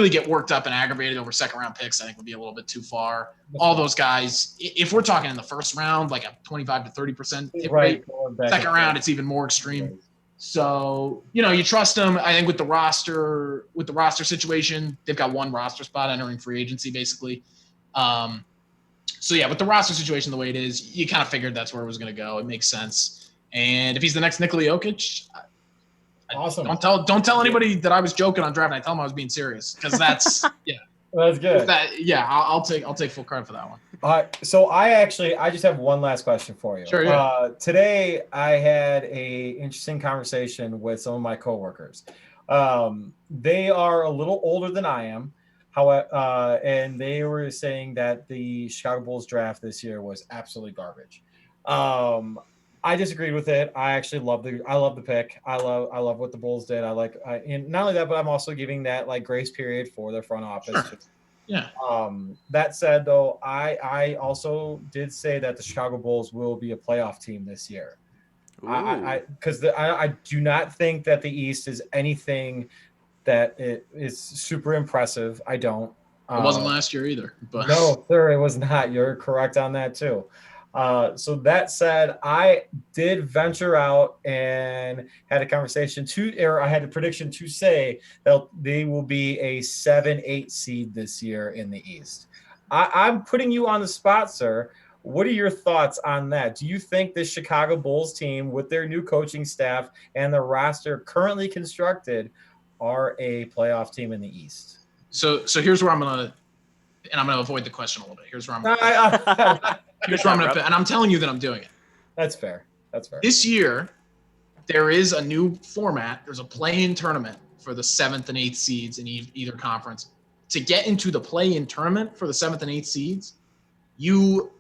get worked up and aggravated over second round picks, I think would be a little bit too far. All those guys, if we're talking in the first round, like a 25 to 30% hit rate, second round, it's even more extreme. So, you trust them. I think with the roster situation, they've got one roster spot entering free agency, basically. So yeah, with the roster situation the way it is, you kind of figured that's where it was going to go. It makes sense. And if he's the next Nikola Jokic, awesome. Don't tell anybody that I was joking on draft night. Tell them I was being serious, because that's that's good. I'll take full credit for that one. So I just have one last question for you. Sure. Yeah. Today I had a interesting conversation with some of my coworkers. They are a little older than I am. However, and they were saying that the Chicago Bulls draft this year was absolutely garbage. I disagreed with it. I actually love the pick. I love what the Bulls did. And not only that, but I'm also giving that like grace period for their front office. Sure. Yeah. That said, though, I also did say that the Chicago Bulls will be a playoff team this year. Because I do not think that the East is anything that it is super impressive. I don't. It wasn't last year either. But no, sir, it was not. You're correct on that too. So that said, I did venture out and had a conversation I had a prediction to say that they will be a 7-8 seed this year in the East. I'm putting you on the spot, sir. What are your thoughts on that? Do you think the Chicago Bulls team, with their new coaching staff and the roster currently constructed, are a playoff team in the East? So here's where I'm gonna avoid the question a little bit. Here's where I'm gonna and I'm telling you that I'm doing it. That's fair. This year, there is a new format. There's a play-in tournament for the 7th and 8th seeds in either conference. To get into the play-in tournament for the 7th and 8th seeds, you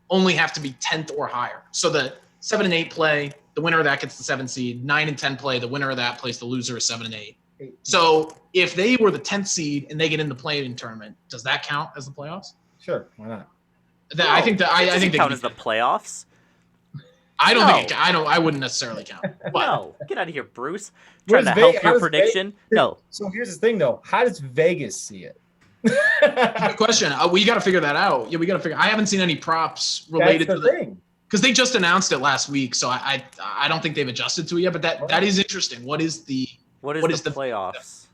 only have to be 10th or higher. So the 7 and 8 play, the winner of that gets the 7th seed. 9 and 10 play, the winner of that plays the loser of 7 and 8. So if they were the 10th seed and they get in the play-in tournament, does that count as the playoffs? Sure, why not? I think they count as the playoffs. I wouldn't necessarily count. But no, get out of here, Bruce. Trying to help your prediction. No. So here's the thing, though. How does Vegas see it? Good question. We got to figure that out. Yeah, we got to figure. I haven't seen any props related to the thing, because they just announced it last week. So I don't think they've adjusted to it yet. But that is interesting. What is the playoffs?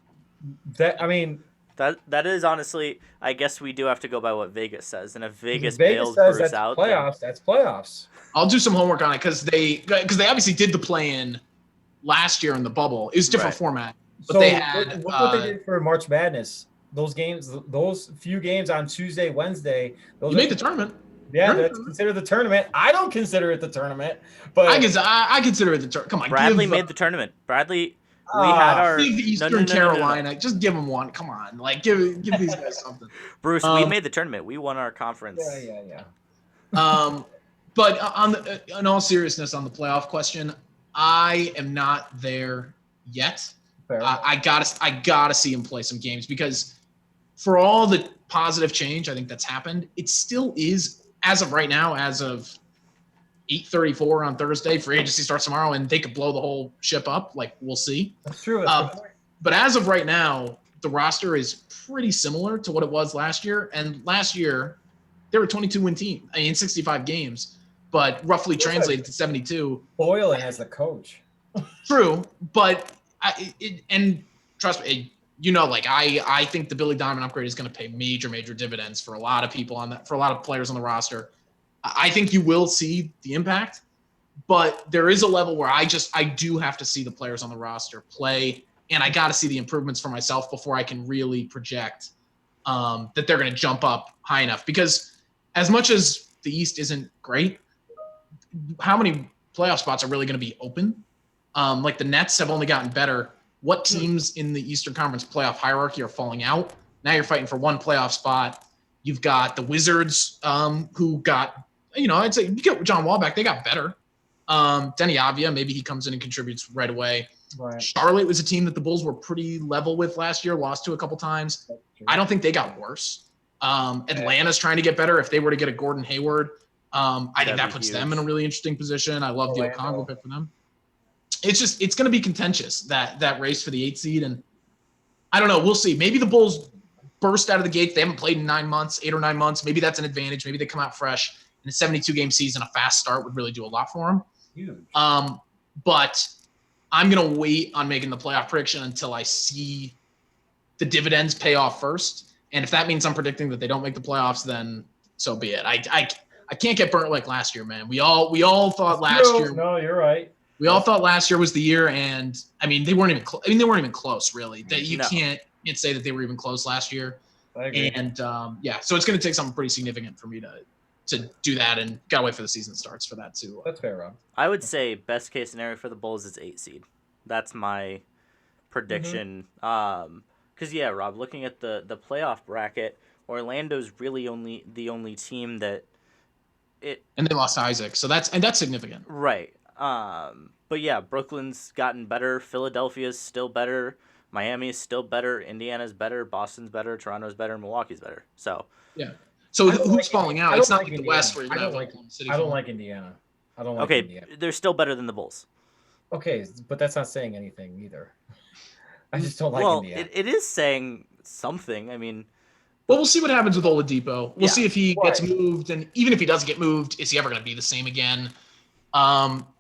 That is honestly, I guess we do have to go by what Vegas says, and if Vegas bails Bruce out, playoffs. That's playoffs. I'll do some homework on it because they obviously did the play-in last year in the bubble. It was a different format, but so they had look what they did for March Madness. Those few games on Tuesday, Wednesday. You made the tournament. Yeah, that's considered the tournament. I don't consider it the tournament, but I consider it the tournament. Come on, Bradley made the tournament. Bradley. We had our Eastern Carolina. Just give them one. Come on, like give these guys something. Bruce, we made the tournament. We won our conference. Yeah. But in all seriousness, on the playoff question, I am not there yet. I gotta see him play some games, because for all the positive change I think that's happened, it still is, as of right now, as of 8:34 on Thursday, free agency starts tomorrow, and they could blow the whole ship up. Like, we'll see. That's true. But as of right now, the roster is pretty similar to what it was last year. And last year, they were a 22-win team. I mean, 65 games, but roughly translated to 72. Boylan as the coach. True, but and trust me, I think the Billy Donovan upgrade is going to pay major dividends for a lot of people for a lot of players on the roster. I think you will see the impact, but there is a level where I do have to see the players on the roster play, and I got to see the improvements for myself before I can really project that they're going to jump up high enough. Because as much as the East isn't great, how many playoff spots are really going to be open? Like the Nets have only gotten better. What teams in the Eastern Conference playoff hierarchy are falling out? Now you're fighting for one playoff spot. You've got the Wizards, who got, I'd say you get John Wall back. They got better. Denny Avia, maybe he comes in and contributes right away. Right. Charlotte was a team that the Bulls were pretty level with last year, lost to a couple times. I don't think they got worse. Atlanta's trying to get better. If they were to get a Gordon Hayward, I think that puts them in a really interesting position. I love the Okongwu pick for them. It's going to be contentious, that race for the 8th seed. And I don't know. We'll see. Maybe the Bulls burst out of the gates. They haven't played in 8 or 9 months. Maybe that's an advantage. Maybe they come out fresh. In a 72-game season, a fast start would really do a lot for them. Huge. But I'm going to wait on making the playoff prediction until I see the dividends pay off first. And if that means I'm predicting that they don't make the playoffs, then so be it. I can't get burnt like last year, man. We all thought last year. No, you're right. We all thought last year was the year, and I mean they weren't even. They weren't even close, really. You can't say that they were even close last year. I agree. And so it's going to take something pretty significant for me to do that, and gotta wait for the season starts for that too. That's fair, Rob. I would say best case scenario for the Bulls is 8 seed. That's my prediction. Because Rob, looking at the playoff bracket, Orlando's really the only team that and they lost Isaac, so that's significant. Right. But yeah, Brooklyn's gotten better. Philadelphia's still better. Miami's still better. Indiana's better. Boston's better. Toronto's better. Milwaukee's better. So yeah. So who's falling out? It's not like the West where you're I don't like Indiana. I don't like Indiana. They're still better than the Bulls. Okay, but that's not saying anything either. I just don't like Indiana. It is saying something. I mean, well, we'll see what happens with Oladipo. We'll see if he gets moved, and even if he doesn't get moved, is he ever going to be the same again?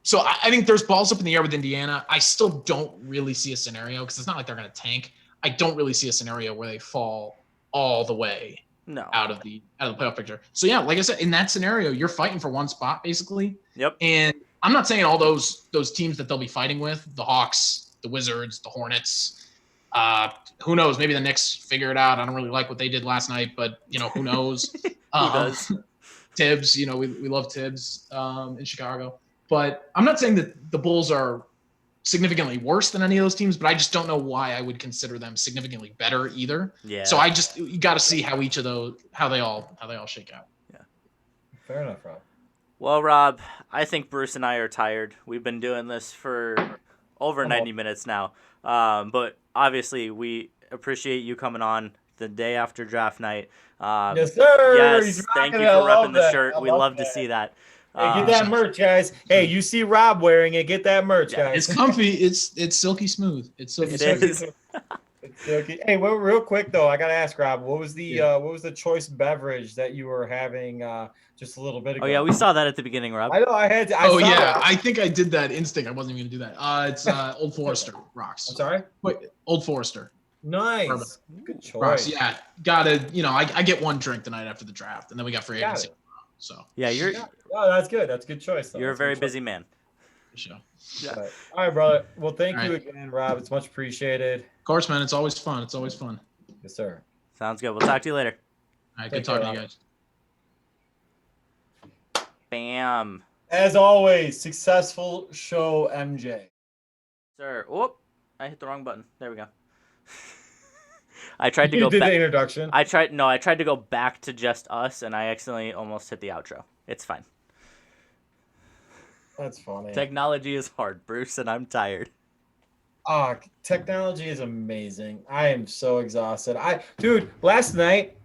So I think there's balls up in the air with Indiana. I still don't really see a scenario because it's not like they're going to tank. I don't really see a scenario where they fall all the way out of the playoff picture. So yeah, like I said, in that scenario, you're fighting for one spot basically. Yep. And I'm not saying all those teams that they'll be fighting with, the Hawks, the Wizards, the Hornets. Who knows? Maybe the Knicks figure it out. I don't really like what they did last night, but who knows? Who does? Tibbs, we love Tibbs in Chicago. But I'm not saying that the Bulls are significantly worse than any of those teams, but I just don't know why I would consider them significantly better either. Yeah. So you got to see how they all shake out. Yeah. Fair enough, Rob. Well, Rob, I think Bruce and I are tired. We've been doing this for over 90 minutes now. But obviously we appreciate you coming on the day after draft night. Yes, sir. Yes, thank you for repping the shirt. We love to see that. Hey, get that merch, guys. Hey, you see Rob wearing it, get that merch, guys. It's comfy. It's silky smooth. It's silky smooth. It's silky. Hey, well, real quick though, I gotta ask Rob, what was the choice beverage that you were having just a little bit ago? Oh yeah, we saw that at the beginning, Rob. I know I think I did that instinct. I wasn't even gonna do that. It's Old Forester rocks. I'm sorry? Wait, Old Forester. Nice. Bourbon. Good choice. Rocks, yeah. Gotta, I get one drink the night after the draft, and then we got free agency. So yeah, oh, that's good. That's a good choice. Though. You're a very busy man. Sure. Yeah. All right, brother. Well, thank you again, Rob. It's much appreciated. Of course, man. It's always fun. Yes, sir. Sounds good. We'll talk to you later. All right. Good talking to you guys. Bam. As always, successful show, MJ. Sir. Whoop. I hit the wrong button. There we go. I tried to you go did back. The introduction. I tried to go back to just us, and I accidentally almost hit the outro. It's fine. That's funny. Technology is hard, Bruce, and I'm tired. Technology is amazing. I am so exhausted. Dude, last night,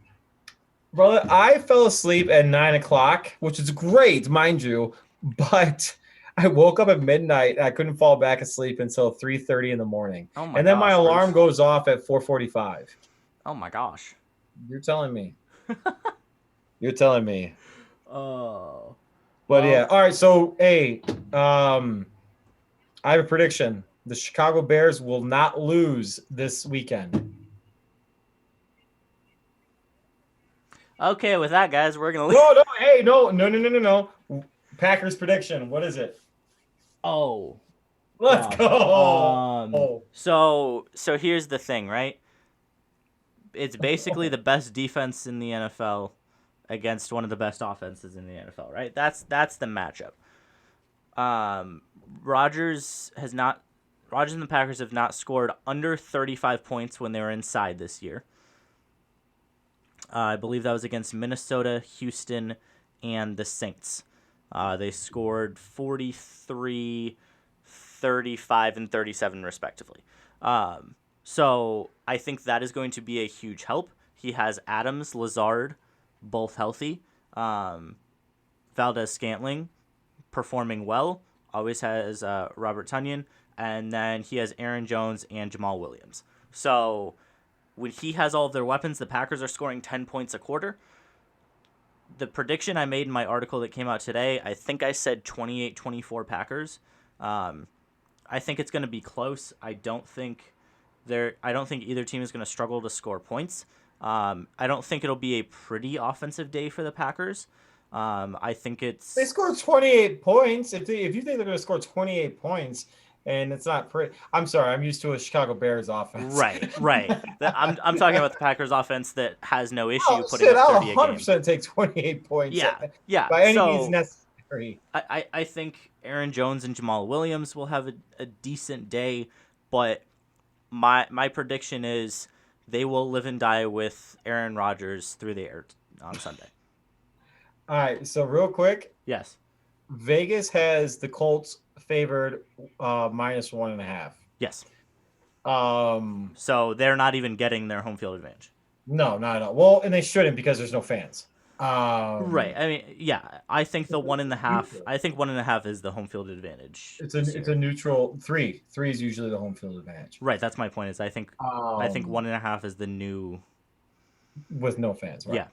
brother, I fell asleep at 9:00, which is great, mind you, but I woke up at midnight and I couldn't fall back asleep until 3:30 in the morning. Oh my and then gosh, my alarm Bruce. goes off at 4:45. Oh my gosh. You're telling me. You're telling me. Oh. But yeah. All right. So, hey, I have a prediction. The Chicago Bears will not lose this weekend. Okay, with that, guys, we're gonna. No. Hey, no. Packers prediction. What is it? Oh. Let's go. So here's the thing, right? It's basically the best defense in the NFL against one of the best offenses in the NFL, right? That's the matchup. Rodgers and the Packers have not scored under 35 points when they were inside this year. I believe that was against Minnesota, Houston, and the Saints. They scored 43, 35, and 37 respectively. So I think that is going to be a huge help. He has Adams, Lazard, both healthy. Valdez-Scantling performing well. Always has Robert Tonyan. And then he has Aaron Jones and Jamal Williams. So when he has all of their weapons, the Packers are scoring 10 points a quarter. The prediction I made in my article that came out today, I think I said 28-24 Packers. I think it's going to be close. I don't think either team is going to struggle to score points. I don't think it'll be a pretty offensive day for the Packers. I think They scored 28 points. If you think they're going to score 28 points, and it's not pretty. I'm sorry. I'm used to a Chicago Bears offense. Right. I'm talking about the Packers offense that has no issue putting I'll up 30 a game. 100% take 28 points. Yeah. By any means necessary. I think Aaron Jones and Jamal Williams will have a decent day, but my prediction is they will live and die with Aaron Rodgers through the air on Sunday. All right. So real quick. Yes. Vegas has the Colts favored -1.5. Yes. So they're not even getting their home field advantage. No, not at all. Well, and they shouldn't because there's no fans. Right. I mean, yeah. I think the 1.5. I think 1.5 is the home field advantage. It's a neutral 3. 3 is usually the home field advantage. Right. That's my point. Is I think 1.5 is the new with no fans. Right? Yeah.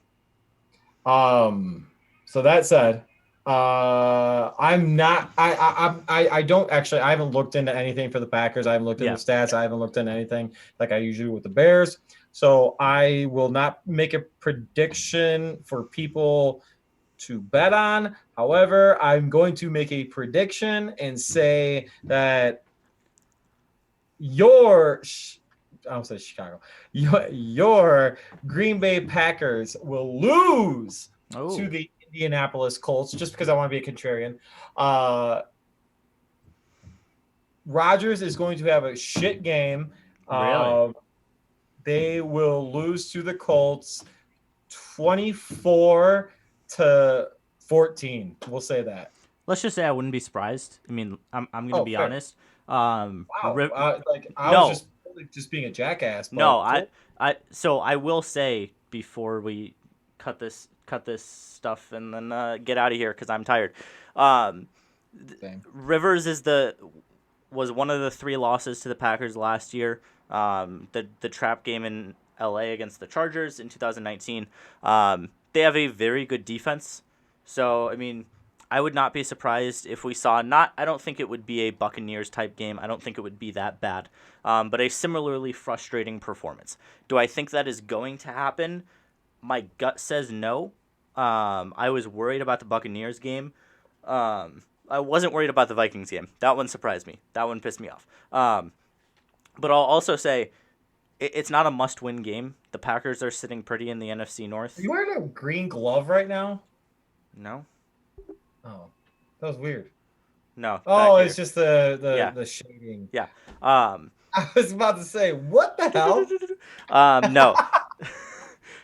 So that said, I'm not. I don't actually. I haven't looked into anything for the Packers. I haven't looked into stats. I haven't looked into anything like I usually do with the Bears. So I will not make a prediction for people to bet on. However, I'm going to make a prediction and say that I don't say Chicago. Your Green Bay Packers will lose to the Indianapolis Colts just because I want to be a contrarian. Rodgers is going to have a shit game. Really? They will lose to the Colts 24-14. We'll say that. Let's just say I wouldn't be surprised. I mean, I'm going to be fair. honest. Wow. I was just being a jackass. But no, so I will say before we cut this stuff and then get out of here because I'm tired. Rivers was one of the 3 losses to the Packers last year. The trap game in LA against the Chargers in 2019. They have a very good defense. So, I mean, I would not be surprised if we saw I don't think it would be a Buccaneers type game. I don't think it would be that bad. But a similarly frustrating performance. Do I think that is going to happen? My gut says no. I was worried about the Buccaneers game. I wasn't worried about the Vikings game. That one surprised me. That one pissed me off. But I'll also say it's not a must-win game. The Packers are sitting pretty in the NFC North. Are you wearing a green glove right now? No. Oh, that was weird. No. Oh, it's just the shading. Yeah. I was about to say, what the hell? No.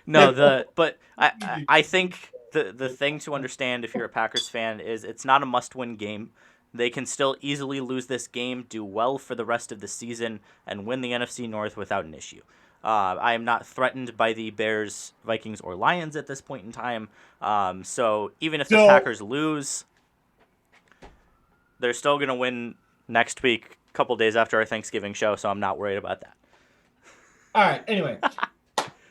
No. But I think the thing to understand if you're a Packers fan is it's not a must-win game. They can still easily lose this game, do well for the rest of the season, and win the NFC North without an issue. I am not threatened by the Bears, Vikings, or Lions at this point in time. So even if the Packers lose, they're still going to win next week, a couple days after our Thanksgiving show, so I'm not worried about that. All right, anyway.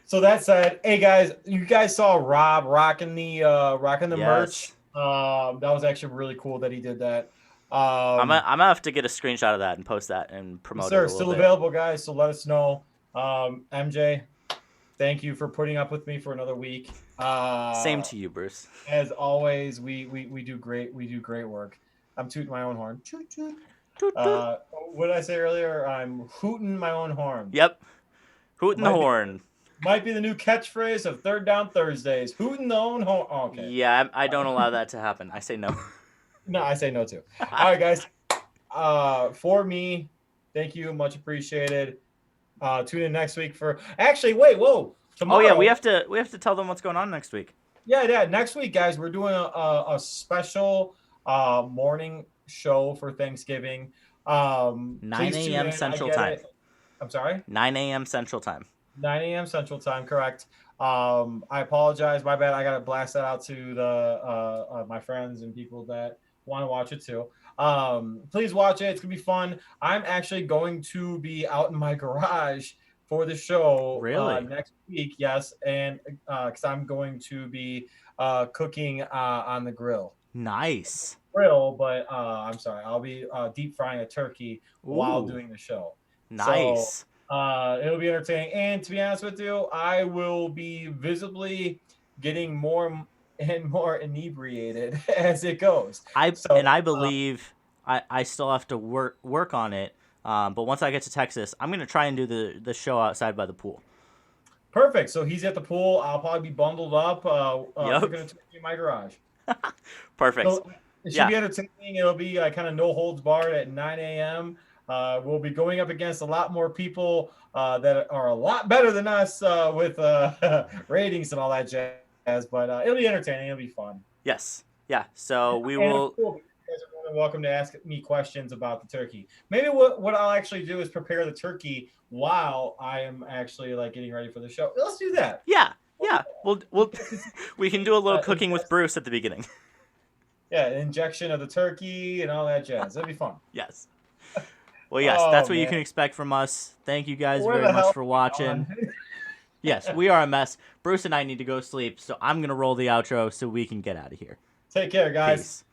So that said, hey guys, you guys saw Rob rocking the merch. That was actually really cool that he did that. I'm gonna have to get a screenshot of that and post that and promote it. Still available, guys. So let us know. MJ, thank you for putting up with me for another week. Same to you, Bruce. As always, we do great. We do great work. I'm tooting my own horn. Toot toot. What did I say earlier? I'm hooting my own horn. Yep, hooting the horn. Might be the new catchphrase of Third Down Thursdays. Hooting the own horn. Oh, okay. Yeah, I don't allow that to happen. I say no. No, I say no too. All right, guys. For me, thank you. Much appreciated. Tune in next week for. Actually, wait, whoa. Tomorrow. Oh yeah, we have to tell them what's going on next week. Yeah. Next week, guys, we're doing a special morning show for Thanksgiving. 9 Please tune a.m. in. I Central get Time. it. I'm sorry. 9 a.m. Central Time. 9 a.m. Central Time, correct. I apologize. My bad. I got to blast that out to the my friends and people that want to watch it too. Please watch it. It's going to be fun. I'm actually going to be out in my garage for the show Really? next week. Yes. And because I'm going to be cooking on the grill. Nice. But I'm sorry. I'll be deep frying a turkey while Ooh, doing the show. So nice. it'll be entertaining. And to be honest with you, I will be visibly getting more and more inebriated as it goes. So I believe I still have to work on it. But once I get to Texas, I'm gonna try and do the show outside by the pool. perfect. So he's at the pool. I'll probably be bundled up, Yep. cooking a turkey in my garage. Perfect. So it should Yeah. be entertaining. It'll be kind of no holds barred at 9 a.m. We'll be going up against a lot more people that are a lot better than us with ratings and all that jazz. But it'll be entertaining. It'll be fun. Yes. Yeah. So we And it's will. cool because you guys are more than welcome to ask me questions about the turkey. Maybe what I'll actually do is prepare the turkey while I am actually like getting ready for the show. Let's do that. Yeah. Yeah. We can do a little cooking with Bruce at the beginning. Yeah, injection of the turkey and all that jazz. That'd be fun. Yes. Well, yes, Oh, that's what you man. can expect from us. Thank you guys Where very the much hell for are we watching. going? Yes, we are a mess. Bruce and I need to go sleep, so I'm going to roll the outro so we can get out of here. Take care, guys. Peace.